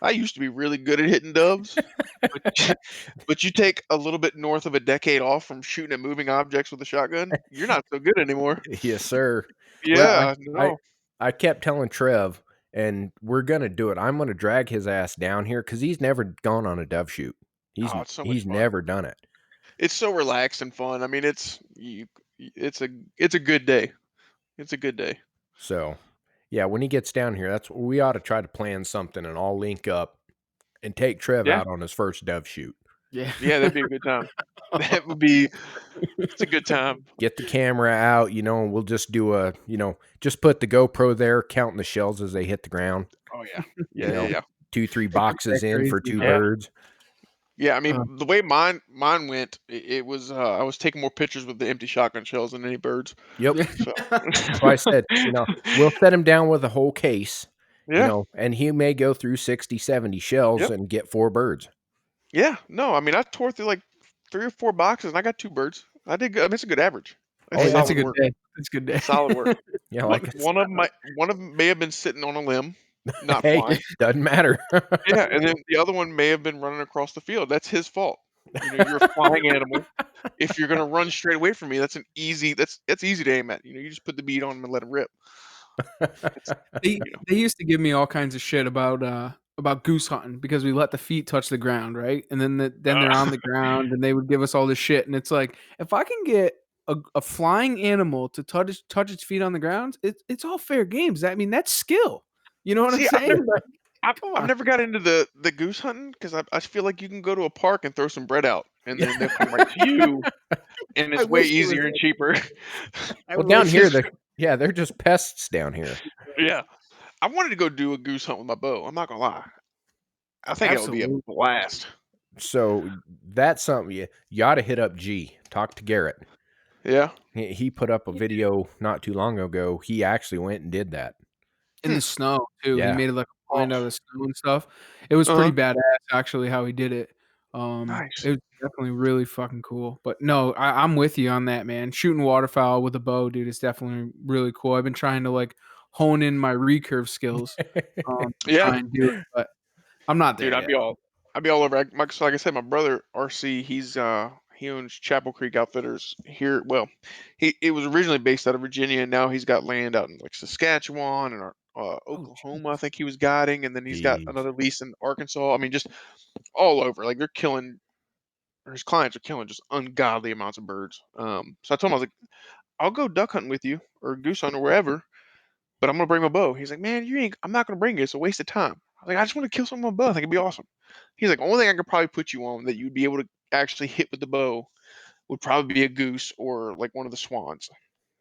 I used to be really good at hitting doves, but but you take a little bit north of a decade off from shooting at moving objects with a shotgun, you're not so good anymore. Yes, sir. Well, Yeah, I I no. I kept telling Trev, and we're gonna do it. I'm gonna drag his ass down here because he's never gone on a dove shoot. He's Oh, it's so much he's fun. never done it. It's so relaxed and fun. I mean, it's a good day. It's a good day. So, yeah, when he gets down here, that's we ought to try to plan something and all link up and take Trev Yeah, out on his first dove shoot. Yeah. yeah, that'd be a good time. That would be. It's a good time. Get the camera out, and we'll just do just put the GoPro there, counting the shells as they hit the ground. Oh yeah, You yeah, yeah, know, yeah. 2, 3 That gets that boxes in for crazy, 2 huh? Yeah, birds. yeah. I Uh, mean, the way mine went, it was I was taking more pictures with the empty shotgun shells than any birds. Yep. yeah. So. So I said, we'll set him down with a whole case, Yeah. and he may go through 60, 70 shells Yep. and get 4 birds. Yeah. No, I mean, I tore through like 3 or 4 boxes, and I got 2 birds. I did good. I mean, it's a good average. That's Oh, Hey, yeah. that's a solid good work. day. That's a good day. Solid work. Yeah, One like I one of 'em might one of 'em may have been sitting on a limb, not hey, flying. doesn't matter. Yeah, and then the other one may have been running across the field. That's his fault. You're a flying animal. If you're gonna run straight away from me, that's easy to aim at. You just put the bead on him and let him rip. It's They you know. they used to give me all kinds of shit about goose hunting because we let the feet touch the ground, right? And then they're on Uh, the ground and they would give us all this shit. And it's like, if I can get a flying animal to touch its feet on the ground, it's all fair games. I mean, that's skill. You know what I'm see, saying? Like, come I've on. never got into the goose hunting because I feel like you can go to a park and throw some bread out, and Yeah. then they'll come right to you, and I it's way wish it was easier and cheaper. I Well, down wish here, it they're just pests down here. Yeah, I wanted to go do a goose hunt with my bow. I'm not gonna lie. I think it would be a absolutely. blast. So that's something you ought to hit up G. Talk to Garrett. Yeah. He put up a video not too long ago. He actually went and did that. In Hmm. the snow too. He Yeah. made it like a Oh. point out of the snow and stuff. It was Uh-huh. pretty badass actually how he did it. Nice. It was definitely really fucking cool. But no, I'm with you on that, man. Shooting waterfowl with a bow, dude, is definitely really cool. I've been trying to like hone in my recurve skills, to Yeah. try and do it, but I'm not there Dude, yet. I'd be all over. So like I said, my brother RC, he owns Chapel Creek Outfitters here. Well, he it was originally based out of Virginia, and now he's got land out in like Saskatchewan and Oh, Oklahoma. I jeez. think he was guiding, and then he's got Jeez. another lease in Arkansas. I mean, just all over. Like they're killing, or his clients are killing just ungodly amounts of birds. So I told him I was like, I'll go duck hunting with you or goose hunting or wherever, but I'm gonna bring my bow. He's like, man, you ain't. I'm not gonna bring it. It's a waste of time. was like, I just want to kill something with a bow. I think it'd be awesome. He's like, only thing I could probably put you on that you'd be able to actually hit with the bow would probably be a goose or like one of the swans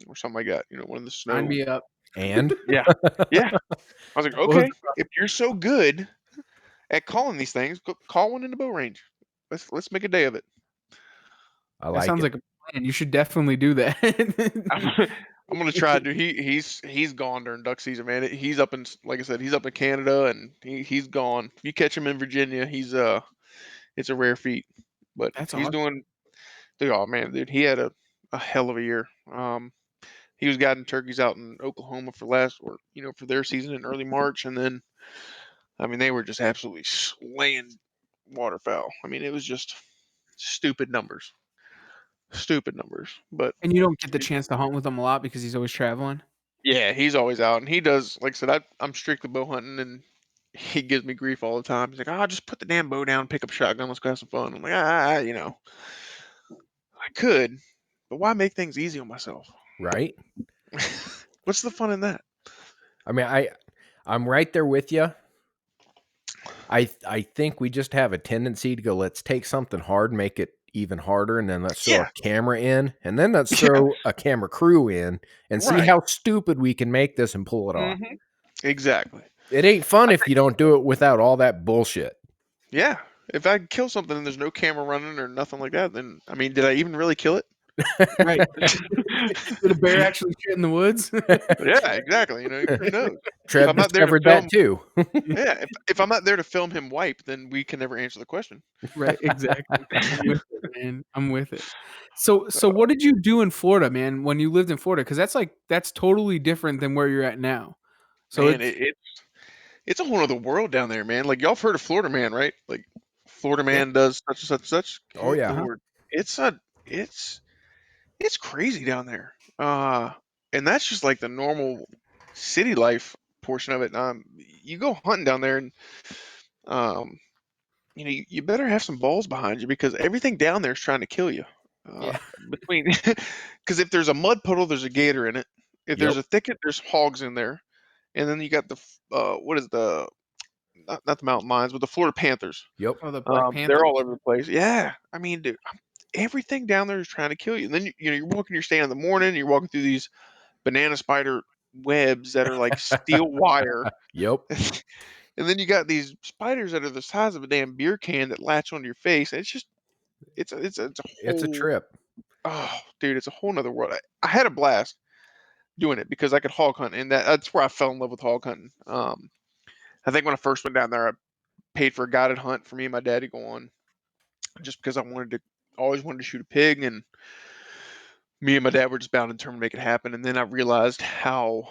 or something like that. One of the Sign snow. me up. And Yeah, yeah. I was like, What was okay, the pro if you're so good at calling these things, call one in the bow range. Let's make a day of it. I That like sounds it. like a plan. You should definitely do that. I'm gonna try, dude. He's gone during duck season, man. He's up in, like I said, he's up in Canada, and he's gone. If you catch him in Virginia, it's a rare feat. But That's he's awesome. doing, dude. Oh man, dude, he had a hell of a year. He was guiding turkeys out in Oklahoma for their season in early March, and then I mean they were just absolutely slaying waterfowl. I mean it was just stupid numbers, stupid numbers. But And you don't get the chance to hunt with him a lot because he's always traveling? yeah, he's always out, and he does. Like I said, I'm strictly bow hunting, and he gives me grief all the time. He's like, "Oh, just put the damn bow down, pick up a shotgun, let's go have some fun." I'm like, I could, but why make things easy on myself? Right? What's the fun in that? I mean, I'm right there with you. I think we just have a tendency to go, let's take something hard, make it even harder, and then let's throw Yeah, a camera in, and then let's yeah, throw a camera crew in and see right. how stupid we can make this and pull it off. Hmm. Exactly. It ain't fun if you don't do it without all that bullshit. Yeah. If I kill something and there's no camera running or nothing like that, then I mean, did I even really kill it? Right. Did a bear actually shit in the woods? Yeah, exactly. Who knows? If Trev I'm not there to discovered that film, too. yeah, if I'm not there to film him wipe, then we can never answer the question. Right, exactly. I'm with it, man. I'm with it. So what did you do in Florida, man, when you lived in Florida? Because that's totally different than where you're at now. So Man, it's it's a whole other world down there, man. Like y'all have heard of Florida Man, right? Like Florida yeah, Man does such and such and such. Oh, Good yeah. uh-huh. Lord, it's a it's it's crazy down there. And that's just like the normal city life portion of it. You go hunting down there, and um, you better have some balls behind you because everything down there is trying to kill you. Yeah. Between, because if there's a mud puddle, there's a gator in it. If Yep. there's a thicket, there's hogs in there. And then you got what is the not the mountain lions, but the Florida Panthers. Yep. Oh, the Black They're all Panthers. over the place. Yeah, I mean, dude, everything down there is trying to kill you. And then you're walking your stand in the morning, you're walking through these banana spider webs that are like steel wire, Yep. and then you got these spiders that are the size of a damn beer can that latch onto your face. And it's just it's a It's a whole, trip. oh dude, it's a whole nother world. I had a blast doing it because I could hog hunt, and that's where I fell in love with hog hunting. I think when I first went down there, I paid for a guided hunt for me and my dad to go on, just because I always wanted to shoot a pig, and me and my dad were just bound and determined to make it happen. And then I realized how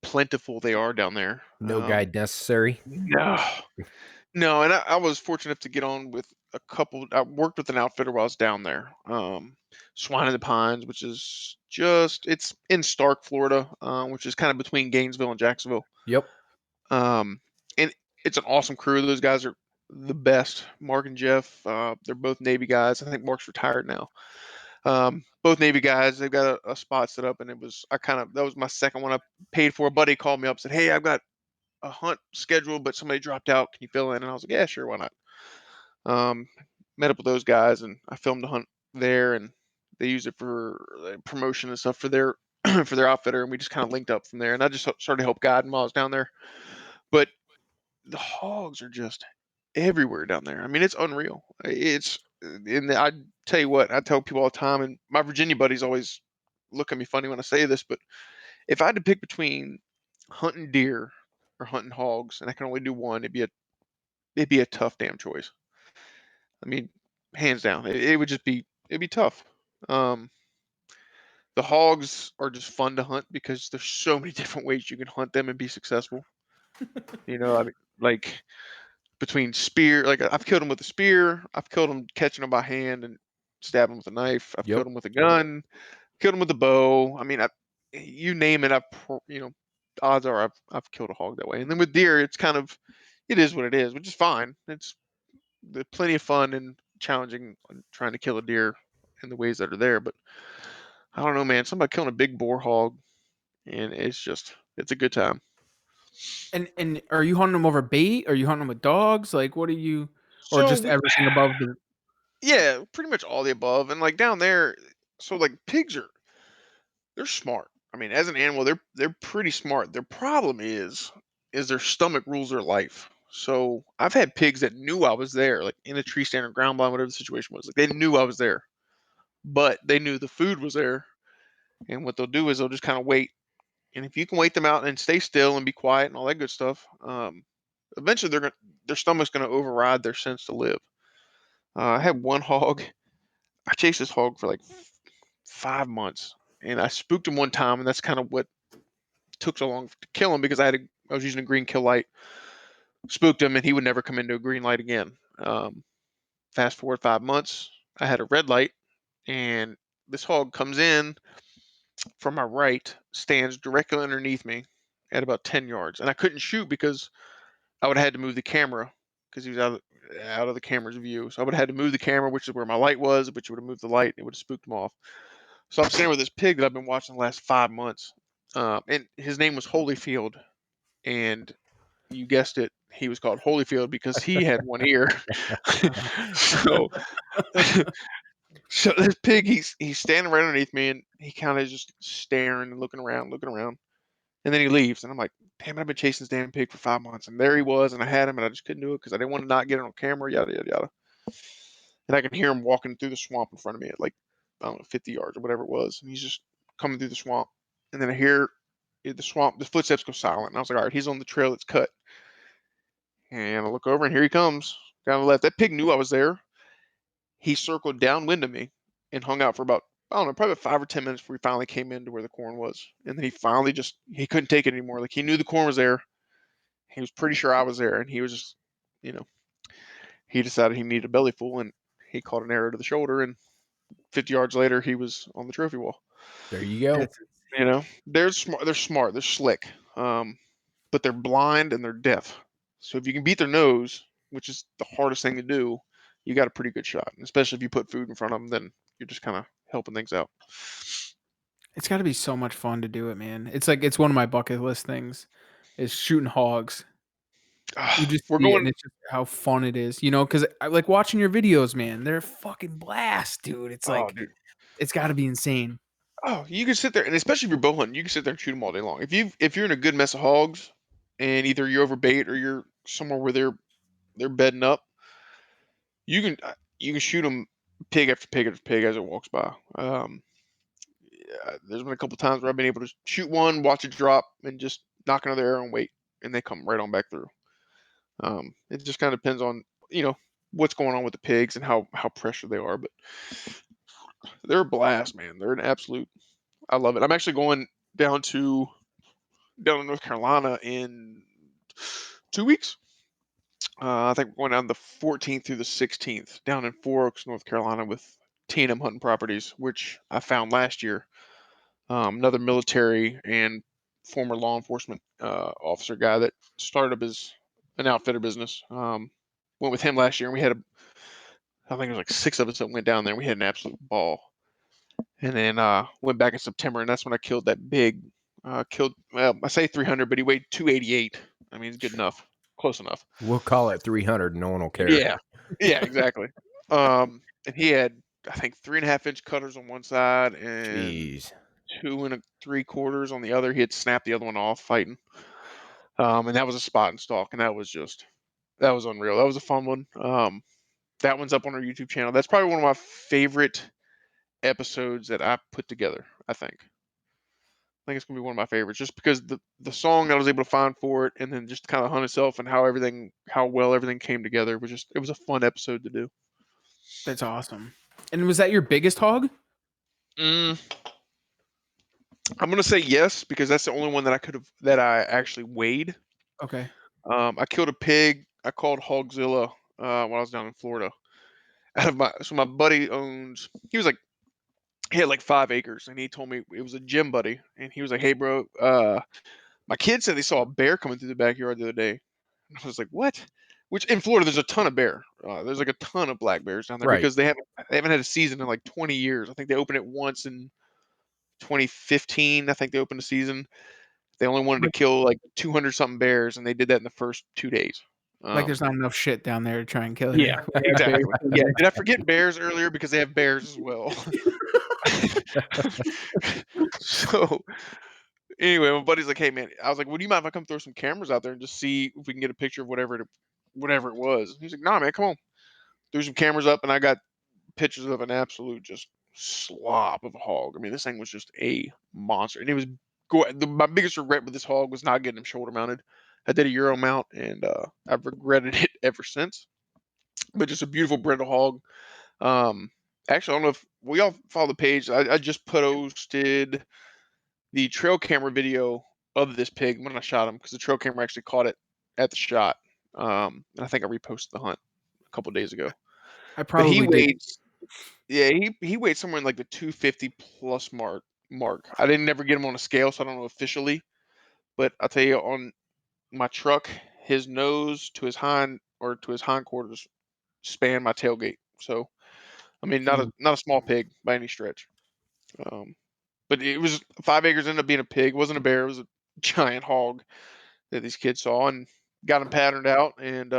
plentiful they are down there. No guide necessary. No, no, and I was fortunate enough to get on with a couple. I worked with an outfitter while I was down there. Swine in the Pines, which is it's in Stark, Florida, which is kind of between Gainesville and Jacksonville. Yep. Um, and it's an awesome crew. Those guys are the best. Mark and Jeff, they're both Navy guys. I think Mark's retired now. Both Navy guys. They've got a spot set up, and that was my second one I paid for. A buddy called me up, said, "Hey, I've got a hunt scheduled, but somebody dropped out. Can you fill in?" And I was like, "Yeah, sure, why not?" Um, Met up with those guys, and I filmed the hunt there, and they use it for promotion and stuff for their for their outfitter, and we just kind of linked up from there. And I just started to help guide while I was down there. But the hogs are just everywhere down there. I mean, it's unreal. I tell you what, I tell people all the time, and my Virginia buddies always look at me funny when I say this, but if I had to pick between hunting deer or hunting hogs, and I can only do one, it'd be a tough damn choice. I mean, hands down, it would just it'd be tough. Um, the hogs are just fun to hunt because there's so many different ways you can hunt them and be successful. I mean, like between spear, like I've killed them with a spear, I've killed them catching them by hand and stabbing them with a knife. I've Yep. killed them with a gun, killed them with a bow. I mean, you name it, odds are I've killed a hog that way. And then with deer, it is what it is, which is fine. There's plenty of fun and challenging on trying to kill a deer in the ways that are there. But I don't know, man. Somebody killing a big boar hog, and it's a good time. And are you hunting them over bait? Are you hunting them with dogs? Like, what are you, or So just we, everything above the? yeah, pretty much all the above. And like down there, so like pigs are they're smart. I mean, as an animal, they're pretty smart. Their problem is their stomach rules their life. So I've had pigs that knew I was there, like in a tree stand or ground blind, whatever the situation was. Like they knew I was there, but they knew the food was there. And what they'll do is they'll just kind of wait. And if you can wait them out and stay still and be quiet and all that good stuff, eventually their stomach's gonna override their sense to live. I had one hog. I chased this hog for like 5 months, and I spooked him one time, and that's kind of what took so long to kill him because I was using a green kill light, spooked him, and he would never come into a green light again. Fast forward 5 months, I had a red light, and this hog comes in from my right, stands directly underneath me at about 10 yards, and I couldn't shoot because I would have had to move the camera because he was out of the camera's view. So I would have had to move the camera, which is where my light was, which would have moved the light. It would have spooked him off. So I'm standing with this pig that I've been watching the last 5 months, and his name was Holyfield, and you guessed it, he was called Holyfield because he had one ear. so, so this pig, he's standing right underneath me, and he kind of just staring and looking around, and then he leaves, and I'm like, damn, I've been chasing this damn pig for 5 months, and there he was, and I had him, and I just couldn't do it because I didn't want to not get it on camera, yada yada yada. And I can hear him walking through the swamp in front of me at like I don't know 50 yards or whatever it was, and he's just coming through the swamp, and then I hear the swamp, the footsteps go silent, and I was like, all right, he's on the trail that's cut. And I look over, and here he comes down the left. That pig knew I was there. He circled downwind of me and hung out for about, I don't know, probably 5 or 10 minutes before he finally came into where the corn was. And then he finally just, he couldn't take it anymore. Like he knew the corn was there. He was pretty sure I was there. And he was just, you know, he decided he needed a belly full and he caught an arrow to the shoulder. And 50 yards later, he was on the trophy wall. There you go. That's You insane. know, they're smart, they're slick. But they're blind and they're deaf. So if you can beat their nose, which is the hardest thing to do, you got a pretty good shot. And especially if you put food in front of them, then you're just kind of helping things out. It's got to be so much fun to do it, man. It's like it's one of my bucket list things, is shooting hogs. You just We're see it, going. and it's just how fun it is, you know. Because I like watching your videos, man. They're a fucking blast, dude. It's Oh, like dude. it's got to be insane. Oh, you can sit there, and especially if you're bow hunting, you can sit there and shoot them all day long. If you're in a good mess of hogs, and either you're over bait or you're somewhere where they're bedding up, you can shoot them pig after pig after pig as it walks by. Yeah, there's been a couple times where I've been able to shoot one, watch it drop, and just knock another arrow and wait, and they come right on back through. It just kind of depends on what's going on with the pigs and how pressured they are, but they're a blast, man. They're an absolute. I love it. I'm actually going down to down to North Carolina in 2 weeks. I think we're going down the 14th through the 16th down in Four Oaks, North Carolina, with T&M Hunting Properties, which I found last year. Another military and former law enforcement officer guy that started up as an outfitter business. Went with him last year, and I think it was like 6 of us that went down there. We had an absolute ball, and then went back in September, and that's when I killed that big. Killed, well, I say 300, but he weighed 288. I mean, it's good enough, close enough. We'll call it 300. No one will care. Yeah, yeah, exactly. And he had, I think, 3.5 inch cutters on one side and Jeez. 2 and 3/4 on the other. He had snapped the other one off fighting. And that was a spot and stalk, and that was unreal. That was a fun one. That one's up on our YouTube channel. That's probably one of my favorite episodes that I put together. I think it's gonna be one of my favorites, just because the song I was able to find for it, and then just kind of hunt itself and how well everything came together was just it was a fun episode to do. That's awesome. And was that your biggest hog? Mm, I'm gonna say yes because that's the only one that I actually weighed. Okay. I killed a pig. I called Hogzilla when I was down in Florida. My buddy owns. He had like 5 acres, and he told me it was a gym buddy, and he was like, "Hey, bro, my kids said they saw a bear coming through the backyard the other day." And I was like, "What?" Which in Florida, there's a ton of bear. There's like a ton of black bears down there Right. because they haven't had a season in like 20 years. I think they opened it once in 2015. I think they opened a season. They only wanted to Like kill like 200 something bears, and they did that in the first 2 days. there's not enough shit down there to try and kill it. Yeah, exactly. Yeah, did I forget bears earlier because they have bears as well? So anyway, my buddy's like, "Hey man," I was like, "Would you mind if I come throw some cameras out there and just see if we can get a picture of whatever it was?" He's like, "Nah, man, come on." Threw some cameras up, and I got pictures of an absolute just slop of a hog. I mean, this thing was just a monster, and it was my biggest regret with this hog was not getting him shoulder mounted. I did a Euro mount, and I've regretted it ever since. But just a beautiful brindle hog. Um, Actually, I don't know if we all follow the page. I just posted the trail camera video of this pig when I shot him because the trail camera actually caught it at the shot. And I think I reposted the hunt a couple days ago. I But he probably did. weighed, yeah, he weighed somewhere in like the 250 plus mark. I didn't never get him on a scale, so I don't know officially. But I'll tell you, on my truck, his nose to his hindquarters span my tailgate. So I mean, Damn. not a small pig by any stretch. Um, but it was 5 acres ended up being a pig. It wasn't a bear. It was a giant hog that these kids saw and got him patterned out. And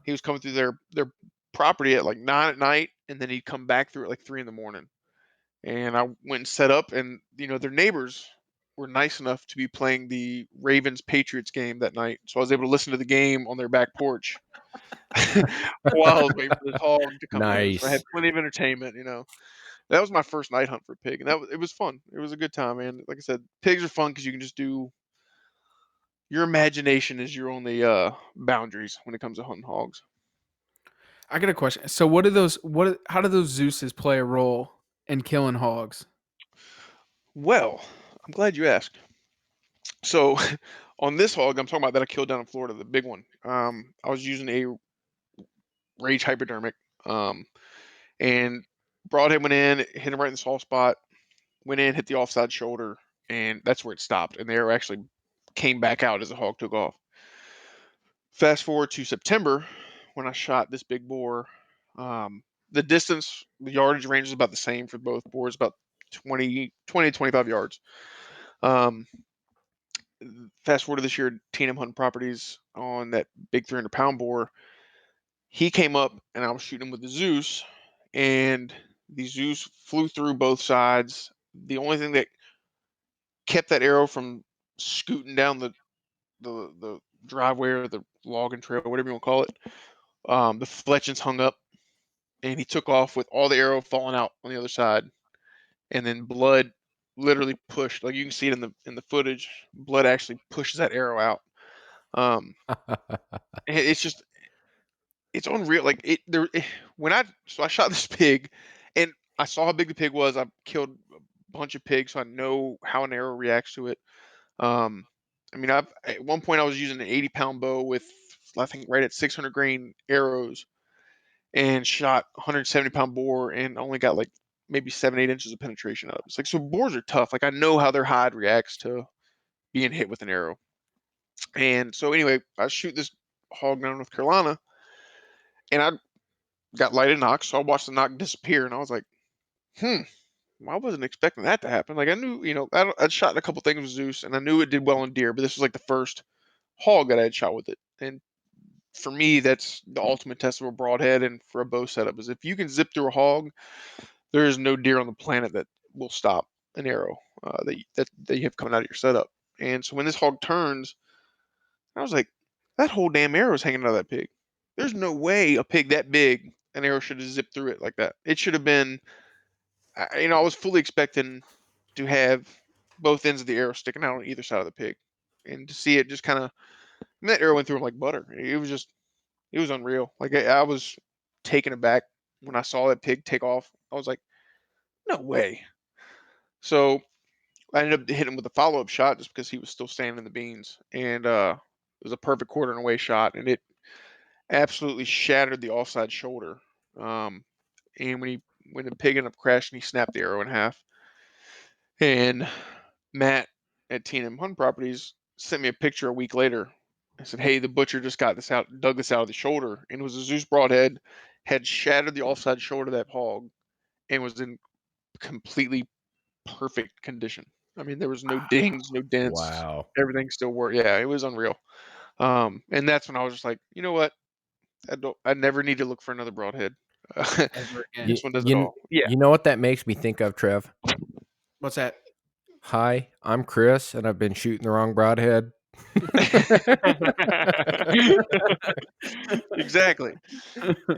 he was coming through their property at like 9 at night, and then he'd come back through at like 3 in the morning. And I went and set up, and their neighbors were nice enough to be playing the Ravens Patriots game that night, so I was able to listen to the game on their back porch while I was waiting for this hog to come in. So I had Nice. plenty of entertainment. That was my first night hunt for a pig, and it was fun. It was a good time, man. Like I said, pigs are fun because you can just do your imagination is your only boundaries when it comes to hunting hogs. I got a question. So what do those how do those Zeus's play a role in killing hogs? Well, I'm glad you asked. So on this hog I'm talking about that I killed down in Florida, the big one. I was using a rage hypodermic, um, and broadhead went in, hit him right in the soft spot. Went in, hit the offside shoulder, and that's where it stopped. And the arrow actually came back out as the hog took off. Fast forward to September when I shot this big boar. The distance, the yardage range is about the same for both boars, about 20 to 25 yards. Um, Fast forward to this year, T&M hunting properties on that big 300-pound boar. He came up and I was shooting him with the Zeus, and the Zeus flew through both sides. The only thing that kept that arrow from scooting down the driveway or the logging trail, whatever you want to call it, the fletchings hung up, and he took off with all the arrow falling out on the other side, and then blood literally pushed. Like you can see it in the footage, blood actually pushes that arrow out. Um, and it's unreal. Like when I shot this pig, and I saw how big the pig was. I killed a bunch of pigs, so I know how an arrow reacts to it. Um, I mean, at one point I was using an 80-pound bow with I think right at 600 grain arrows, and shot 170-pound boar and only got like maybe 7 8 inches of penetration out of it. It's like, so boars are tough. Like I know how their hide reacts to being hit with an arrow. And so anyway, I shoot this hog down in North Carolina, and I got lighted knocks. So I watched the knock disappear, and I was like, hmm. I wasn't expecting that to happen. Like I knew, I'd shot a couple things with Zeus, and I knew it did well in deer, but this was like the first hog that I had shot with it. And for me, that's the ultimate test of a broadhead and for a bow setup is if you can zip through a hog, there is no deer on the planet that will stop an arrow that you have coming out of your setup. And so when this hog turns, I was like, that whole damn arrow is hanging out of that pig. There's no way a pig that big, an arrow should have zipped through it like that. It should have been, I was fully expecting to have both ends of the arrow sticking out on either side of the pig, and to see it just kind of, that arrow went through him like butter. It was unreal. Like I was taken aback when I saw that pig take off. I was like, no way. So I ended up hitting him with a follow up shot just because he was still standing in the beans, and it was a perfect quarter and away shot, and it absolutely shattered the offside shoulder. Um, and when the pig ended up crashing, he snapped the arrow in half. And Matt at T&M Hunt Properties sent me a picture a week later. I said, "Hey, the butcher just got this out, dug this out of the shoulder, and it was a Zeus broadhead, had shattered the offside shoulder of that hog, and was in completely perfect condition." I mean, there was no dings, no dents. Wow. Everything still worked. Yeah, it was unreal. And that's when I was just like, you know what? I never need to look for another broadhead. Ever again. You This one does it you all. Yeah. you know what that makes me think of, Trev? What's that? Hi, I'm Chris, and I've been shooting the wrong broadhead. Exactly.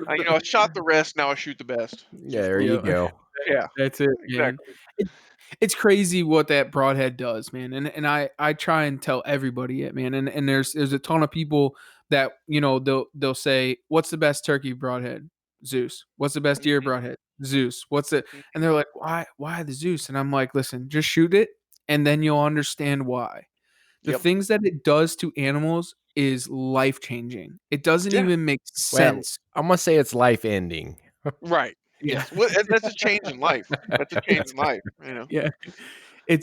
I shot the rest, now I shoot the best. It's Yeah, just there what you Yeah, go. yeah, that's it, man. exactly. It it's crazy what that broadhead does, man, and I try and tell everybody it, man, and there's a ton of people that, they'll say, "What's the best turkey broadhead?" "Zeus." "What's the best deer Mhm, broadhead?" "Zeus." "What's the" and mhm. they're like, "Why the Zeus?" And I'm like, "Listen, just shoot it, and then you'll understand why." The Yep. things that it does to animals is life-changing. It doesn't Yeah. even make Well, sense. I'm gonna say it's life ending. Right. Yeah. Yes. Well, that's a change in life. That's a change It's in life, yeah.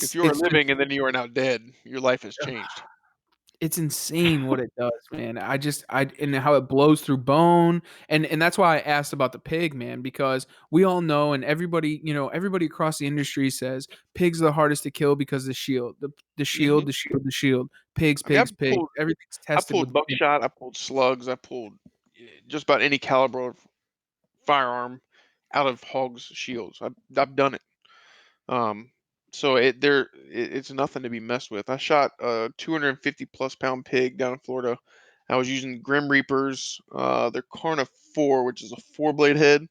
If It's you are it's just living and then you are now dead, your life has changed. it's insane what it does, man. I and how it blows through bone, and that's why I asked about the pig, man, because we all know, and everybody, everybody across the industry says pigs are the hardest to kill because the shield, the Mhm. shield, the shield, the shield. Pigs, I mean, pigs, pigs. Everything's I tested pulled with pig. buckshot, I pulled slugs, I pulled just about any caliber of firearm out of hogs' shields. I've done it. Um, so it's nothing to be messed with. I shot a 250 plus pound pig down in Florida. I was using Grim Reapers, their Carna 4, which is a 4 blade head.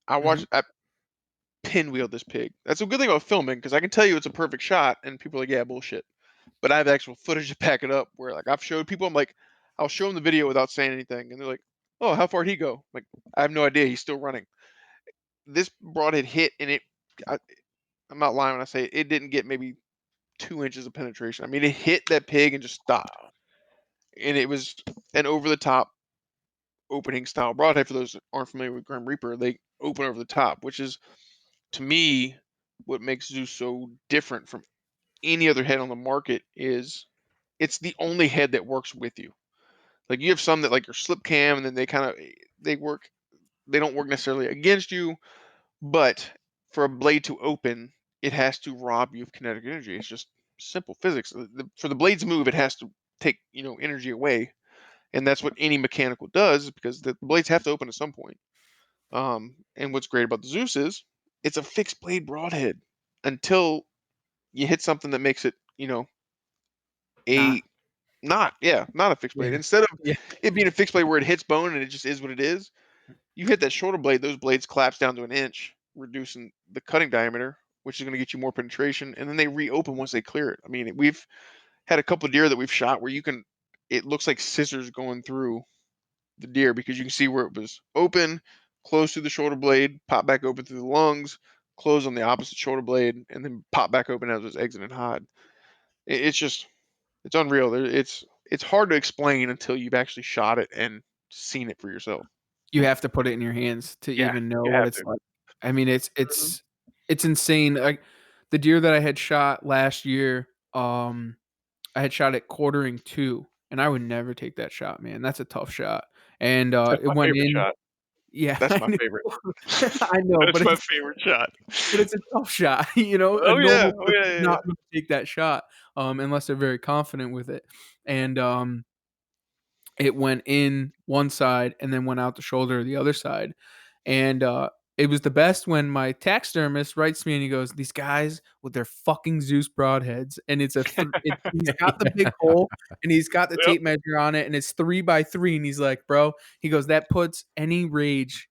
Mhm. I pinwheeled this pig. That's a good thing about filming because I can tell you it's a perfect shot, and people are like, yeah, bullshit. But I have actual footage to back it up where like I've showed people, I'll show them the video without saying anything, and they're like, oh, how far did he go? Like, I have no idea. He's still running. This broadhead hit, and I, I'm not lying when I say it didn't get maybe 2 inches of penetration. I mean, it hit that pig and just stopped. And it was an over the top opening style broadhead. For those that aren't familiar with Grim Reaper, they open over the top, which is to me what makes Zeus so different from any other head on the market is it's the only head that works with you. Like you have some that like your slip cam and then they work they don't work necessarily against you, but for a blade to open, it has to rob you of kinetic energy. It's just simple physics. For the blades to move, it has to take energy away, and that's what any mechanical does because the blades have to open at some point. And what's great about the Zeus is it's a fixed blade broadhead until you hit something that makes it Not. a not a fixed blade. Yeah. Instead of Yeah. it being a fixed blade where it hits bone and it just is what it is, you hit that shorter blade, those blades collapse down to an inch, reducing the cutting diameter, which is going to get you more penetration, and then they reopen once they clear it. I mean, we've had a couple of deer that we've shot where it looks like scissors going through the deer because you can see where it was open, close through the shoulder blade, pop back open through the lungs, close on the opposite shoulder blade, and then pop back open as it was exiting hide. It's just it's unreal. It's hard to explain until you've actually shot it and seen it for yourself. You have to put it in your hands to Yeah, even know you what have it's to. like. I mean, Mhm. it's insane. Like the deer that I had shot last year, I had shot it quartering 2, and I would never take that shot, man. That's a tough shot. And, That's it my went favorite in. shot. Yeah, That's I my know. favorite. I know, That's my favorite shot. but it's a tough shot, a Oh yeah, normal oh yeah, person's yeah, not yeah. gonna take that shot, unless they're very confident with it. And, it went in one side and then went out the shoulder the other side. And it was the best when my taxidermist writes me and he goes, "These guys with their fucking Zeus broadheads," and he's got the big hole and he's got the Yep, tape measure on it and it's 3 by 3 and he's like, "Bro," he goes, "that puts any rage."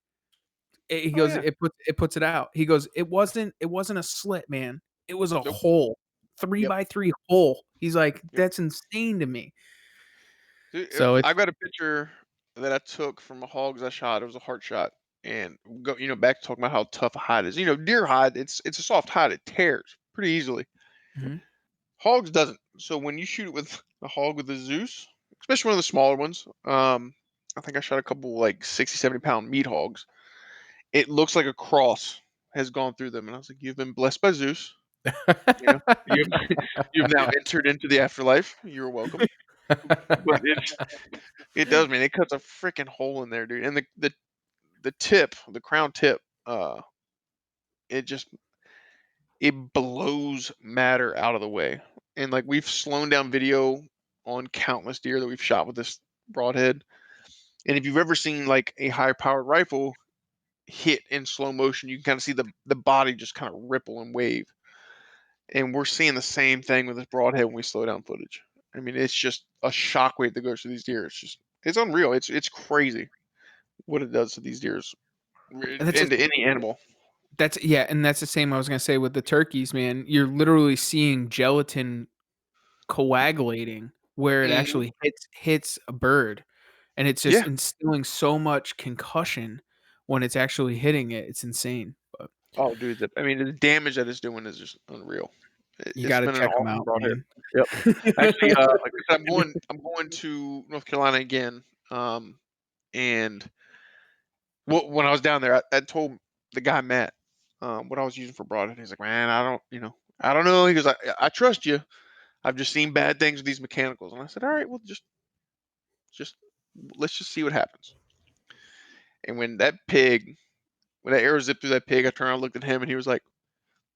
He oh goes, yeah. it puts it out." He goes, "It wasn't a slit, man. It was a Nope. hole, three Yep. by 3 hole." He's like, Yep. "That's insane to me." Dude, So it's I've got a picture that I took from a hogs I shot. It was a heart shot, and back to talking about how tough a hide is. Deer hide, it's a soft hide. It tears pretty easily. Mhm. Hogs doesn't. So when you shoot it with a hog with a Zeus, especially one of the smaller ones, I think I shot a couple like 60, 70 pound meat hogs. It looks like a cross has gone through them, and I was like, "You've been blessed by Zeus. You know, you've you've now entered into the afterlife. You're welcome." But it does, man. It cuts a freaking hole in there, dude. And the tip, the crown tip, it just it blows matter out of the way. And like we've slowed down video on countless deer that we've shot with this broadhead. And if you've ever seen like a high powered rifle hit in slow motion, you can kind of see the body just kind of ripple and wave. And we're seeing the same thing with this broadhead when we slow down footage. I mean, it's just a shockwave that goes through these deer. It's unreal. It's crazy what it does to these deers And that's and to any animal. and that's the same I was gonna say with the turkeys, man. You're literally seeing gelatin coagulating where it Hmm. actually hits a bird, and it's just Yeah. instilling so much concussion when it's actually hitting it. It's insane, but Oh, dude. I mean, the damage that it's doing is just unreal. you It's gotta been an check them awesome out, broadhead. man. Yep. Actually, like I said, I'm going to North Carolina again. And when I was down there, I told the guy Matt what I was using for broadhead. He's like, man, I don't know. He goes, I trust you. I've just seen bad things with these mechanicals. And I said, all right, well, just let's just see what happens. And when that arrow zipped through that pig, I turned around and looked at him, and he was like,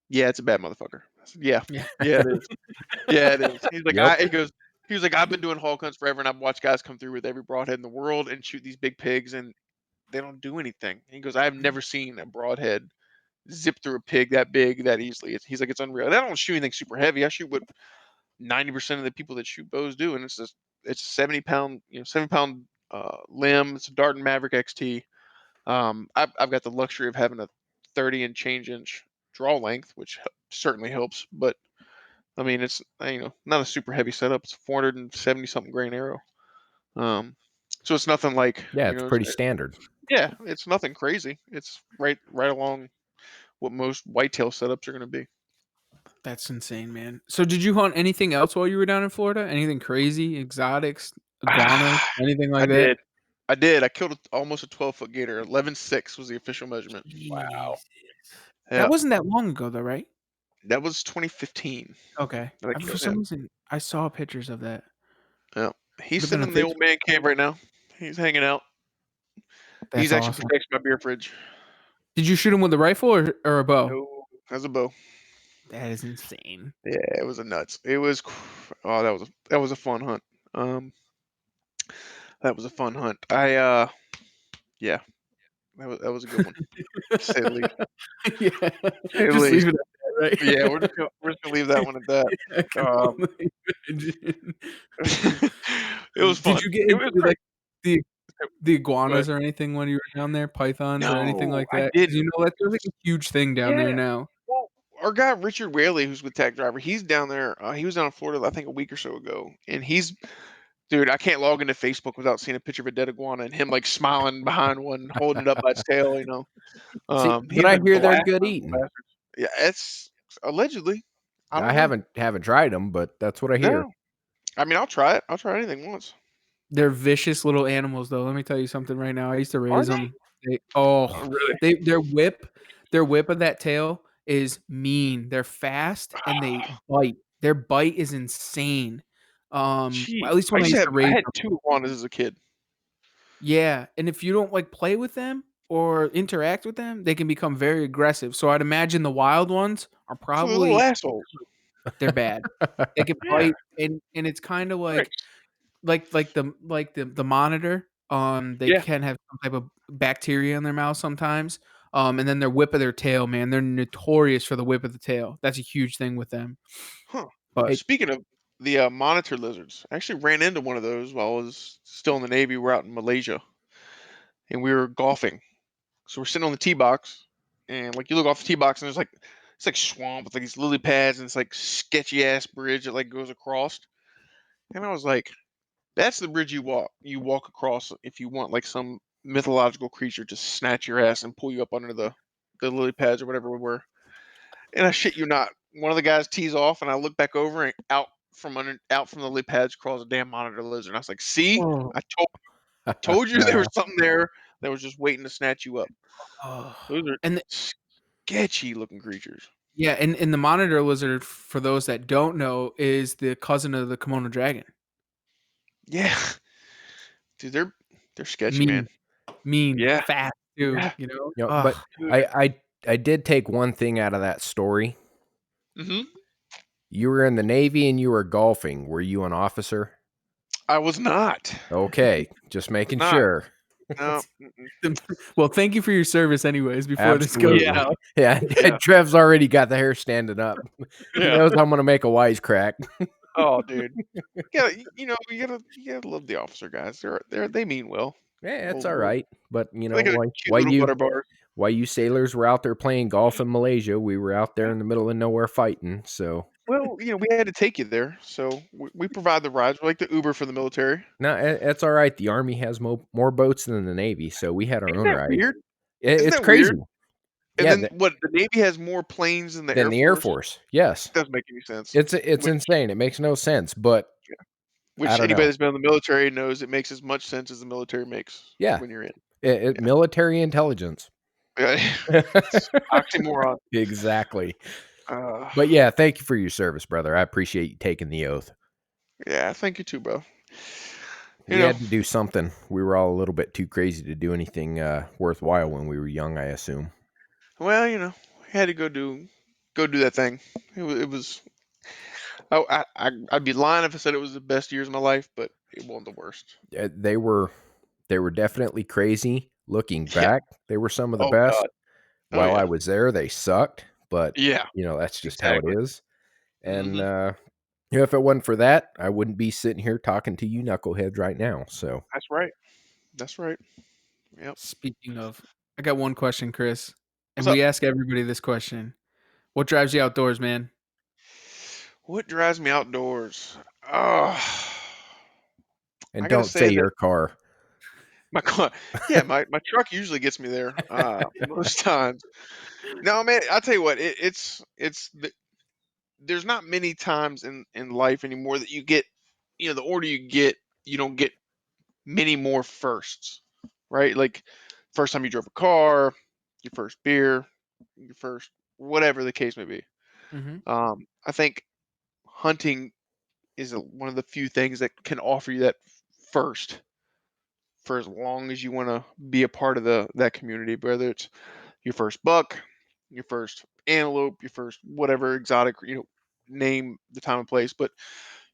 yeah, it's a bad motherfucker. I said, yeah, Yeah. yeah, it is. Yeah, it is. He's like, Yep. he was like, I've been doing hog hunts forever, and I've watched guys come through with every broadhead in the world and shoot these big pigs, and they don't do anything. He goes, I've never seen a broadhead zip through a pig that big that easily. He's like, it's unreal. And I don't shoot anything super heavy. I shoot what 90% of the people that shoot bows do, and it's a 70 pound, 7 pound limb. It's a Darton Maverick XT. I've got the luxury of having a 30 and change inch draw length, which certainly helps. But I mean, it's not a super heavy setup. It's a 470 something grain arrow. Um, so it's nothing like Yeah, it's pretty standard. yeah, it's nothing crazy. It's right along what most whitetail setups are going to be. That's insane, man. So did you hunt anything else while you were down in Florida? Anything crazy, exotics, iguanas, Ah, anything I like that? did. I did. I killed almost a 12-foot gator. 11.6 was the official measurement. Wow. Jesus. That Yeah, wasn't that long ago though, right? that was 2015 Okay. that I For killed some him. reason, I saw pictures of that. Yeah, he's Would have been sitting on in the old Facebook. man cave right now. He's hanging out. He's That's actually awesome. protecting my beer fridge. Did you shoot him with a rifle or a bow? No, as a bow. That is insane. Yeah, it was a nuts. Oh, that was a fun hunt. Um, that was a fun hunt. Yeah, that was a good one, to say the least. Yeah. To say the Just least. leave it at that, Yeah, right? we're just gonna leave that one at that. I can Um, only imagine. it was Did fun. you get It was into, great. like, the the Go ahead. iguanas or anything when you were down there? Pythons or anything No, like I that? Because didn't. that's like a huge thing down there Yeah. now. Well, our guy Richard Whaley, who's with Tech Driver, he's down there. He was down in Florida, I think, a week or so ago, and dude. I can't log into Facebook without seeing a picture of a dead iguana and him like smiling behind one, holding it up by its tail. See, but He's I been hear they're blasting good those little eating. bastards. Yeah, it's allegedly. I I don't know. haven't tried them, but that's what I hear. No, I mean I'll try it. I'll try anything once. They're vicious little animals, though. Let me tell you something right now. I used to Are raise they? them. Really? Their whip of that tail is mean. They're fast and they bite. Their bite is insane. Jeez, At least when I used to I raise had them. two iguanas as a kid. Yeah, and if you don't, like, play with them or interact with them, they can become very aggressive. So I'd imagine the wild ones are So they're little probably assholes. they're bad. They can Yeah. bite, and it's kinda like Pricks. the monitor, they Yeah. can have some type of bacteria in their mouth sometimes, and then their whip of their tail, man, they're notorious for the whip of the tail. That's a huge thing with them, Huh. but Hey, Speaking of the monitor lizards, I actually ran into one of those while I was still in the Navy. We're out in Malaysia and we were golfing. So we're sitting on the tee box, and like you look off the tee box, and there's like it's like swamp with like these lily pads, and it's like sketchy ass bridge that like goes across. And I was like, that's the bridge you walk across if you want like some mythological creature to snatch your ass and pull you up under the lily pads or whatever we were. And I shit you not, one of the guys tees off, and I look back over, and out from the lily pads crawls a damn monitor lizard. And I was like, see, oh, I told you there was something there that was just waiting to snatch you up. oh, Those are and sketchy looking creatures. yeah, and the monitor lizard, for those that don't know, is the cousin of the kimono dragon. Yeah, dude, they're sketchy, man. Mean, mean, Yeah, fast too, yeah, but dude. I did take one thing out of that story. Hmm. You were in the Navy and you were golfing. Were you an officer? I was not. Okay, just Was making not. sure. No. Mm-mm. Well, thank you for your service anyways before this goes Absolutely. Yeah. out. Yeah, Yeah. Trev's already got the hair standing up. He Yeah. knows I'm gonna make a wisecrack. Oh, dude. Yeah. You gotta love the officer guys. They mean well. Yeah, it's Well, all well, right. But I think a cute why little you butter bar. sailors were out there playing golf in Malaysia, we were out there in the middle of nowhere fighting. So Well, we had to take you there, so we provide the rides. We're like the Uber for the military. no, it's all right. The Army has more boats than the Navy, so we had our Isn't own that ride. weird? Isn't It's that weird? crazy. And Yeah, then what? The Navy has more planes than the than Air the Air Force. Force. Yes, Doesn't make any sense. it's Which insane. It makes no sense, but I don't anybody know. that's been in the military knows it makes as much sense as the military makes Yeah, when you're in. Yeah. military intelligence. Yeah. It's oxymoron. Exactly. Uh, But yeah, thank you for your service, brother. I appreciate you taking the oath. yeah. Thank you too, bro. You We know. had to do something. We were all a little bit too crazy to do anything worthwhile when we were young, I assume. Well, had to go do that thing. It was. I'd be lying if I said it was the best years of my life, but it wasn't the worst. They were definitely crazy. Looking Yeah. back, they were some of the Oh best. God. Oh While I yeah. was there, they sucked, but Yeah. that's just how it Exactly. is. And Hmm. if it wasn't for that, I wouldn't be sitting here talking to you knuckleheads right now. So, That's right. That's right. Yep. Speaking of, I got one question, Chris, What's and up? we ask everybody this question: what drives you outdoors, man? What drives me outdoors? Oh, and I gotta don't say say that your car. my car, yeah, my truck usually gets me there most times. No, man, I'll tell you what, there's not many times in life anymore that you get, the order you get, you don't get many more firsts, right? Like first time you drove a car, your first beer, your first whatever the case may be. Mhm. I think hunting is one of the few things that can offer you that first for as long as you want to be a part of that community, whether it's your first buck, your first antelope, your first whatever exotic, name the time and place. But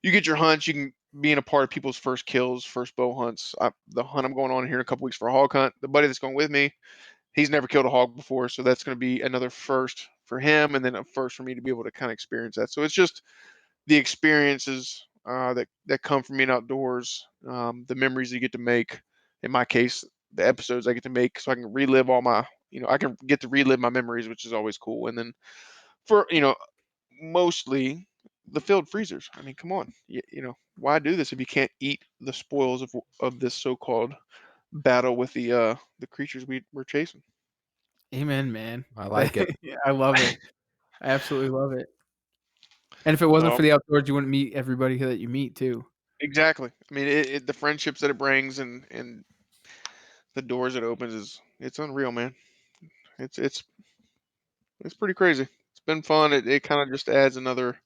you get your hunts, you can being a part of people's first kills, first bow hunts. The hunt I'm going on here in a couple weeks for a hog hunt. The buddy that's going with me, he's never killed a hog before, so that's going to be another first for him, and then a first for me to be able to kind of experience that. So it's just the experiences that come from being outdoors, the memories you get to make. In my case, the episodes I get to make, so I can relive all my, I can get to relive my memories, which is always cool. And then for mostly the filled freezers. I mean, come on, why do this if you can't eat the spoils of this so-called battle with the creatures we're chasing? Amen, man. I like it. Yeah, I love it. I absolutely love it. And if it wasn't So for the outdoors, you wouldn't meet everybody that you meet too. exactly. I mean, the friendships that it brings and the doors it opens it's unreal, man. It's pretty crazy. It's been fun. It kind of just adds another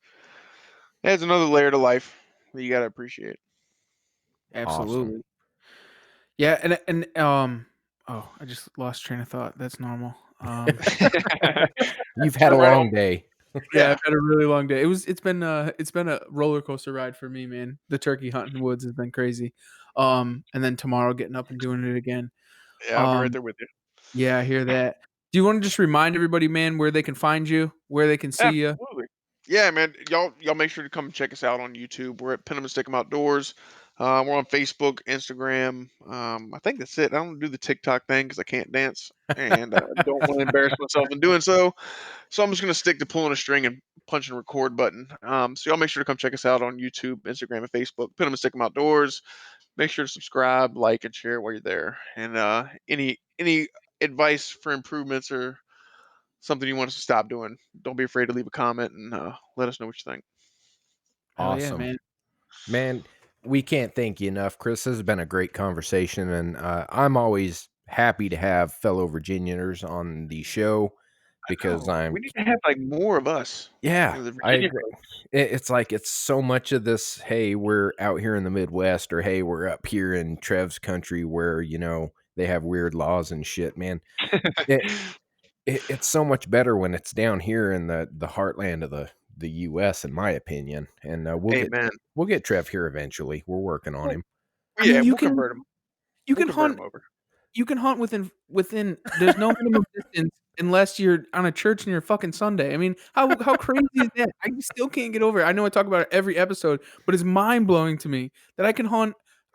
layer to life that you gotta appreciate. Awesome. Absolutely. Yeah, oh, I just lost train of thought. That's normal. You've had a Right on. long day. Yeah, Yeah. I've had a really long day. It's been a roller coaster ride for me, man. The turkey hunting woods has been crazy. And then tomorrow getting up and doing it again. Yeah, I'll be right Um, there with you. yeah, I hear that. Do you wanna just remind everybody, man, where they can find you, where they can see you? Absolutely. Yeah, man. Y'all make sure to come check us out on YouTube. We're at Pin 'em and Stick 'em Outdoors. We're on Facebook, Instagram. I think that's it. I don't do the TikTok thing because I can't dance and don't want to embarrass myself in doing so. So I'm just gonna stick to pulling a string and punching a record button. So y'all make sure to come check us out on YouTube, Instagram, and Facebook. Pin 'em and Stick 'em Outdoors. Make sure to subscribe, like, and share while you're there. And any advice for improvements or something you want us to stop doing, don't be afraid to leave a comment and let us know what you think. Hell yeah, Awesome. man. Man, we can't thank you enough, Chris. This has been a great conversation, and I'm always happy to have fellow Virginianers on the show because Oh, I'm, we need to have like more of us. yeah, The I Virginia agree. folks. It's like it's so much of this. Hey, we're out here in the Midwest, or hey, we're up here in Trev's country where they have weird laws and shit. Man, it's so much better when it's down here in the heartland of the the U.S. in my opinion. And Amen. we'll get Trev here eventually. We're working on Well, him. I Yeah, mean, we'll convert him. you We'll can convert hunt him over. you can hunt within there's no minimum distance unless you're on a church near fucking Sunday. I mean, how crazy is that? I still can't get over it. I know I talk about it every episode, but it's mind-blowing to me that I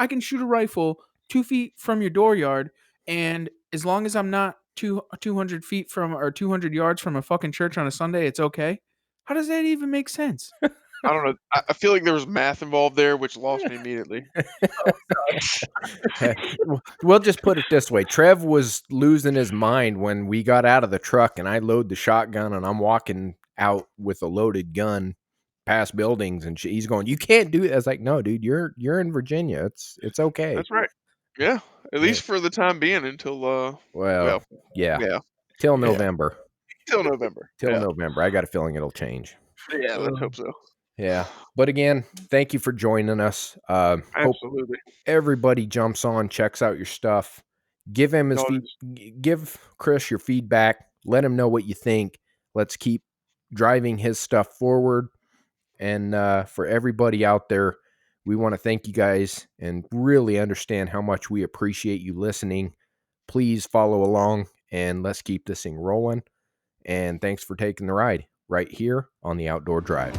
can shoot a rifle 2 feet from your dooryard, and as long as I'm not 200 feet from or 200 yards from a fucking church on a Sunday, it's okay. How does that even make sense? I don't know. I feel like there was math involved there, which lost me immediately. We'll just put it this way. Trev was losing his mind when we got out of the truck and I load the shotgun and I'm walking out with a loaded gun past buildings and he's going, "You can't do it." I was like, "No, dude, you're in Virginia. It's okay." That's right. Yeah, at Yeah. least for the time being until, Well, well, yeah. yeah, Till yeah, November. till November. Till Yeah. November. I got a feeling it'll change. Yeah, let's Ugh. hope so. Yeah. But again, thank you for joining us. Hope Absolutely. everybody jumps on, checks out your stuff. Give him his No, give Chris your feedback. Let him know what you think. Let's keep driving his stuff forward. And for everybody out there, we want to thank you guys and really understand how much we appreciate you listening. Please follow along and let's keep this thing rolling. And thanks for taking the ride right here on the Outdoor Drive.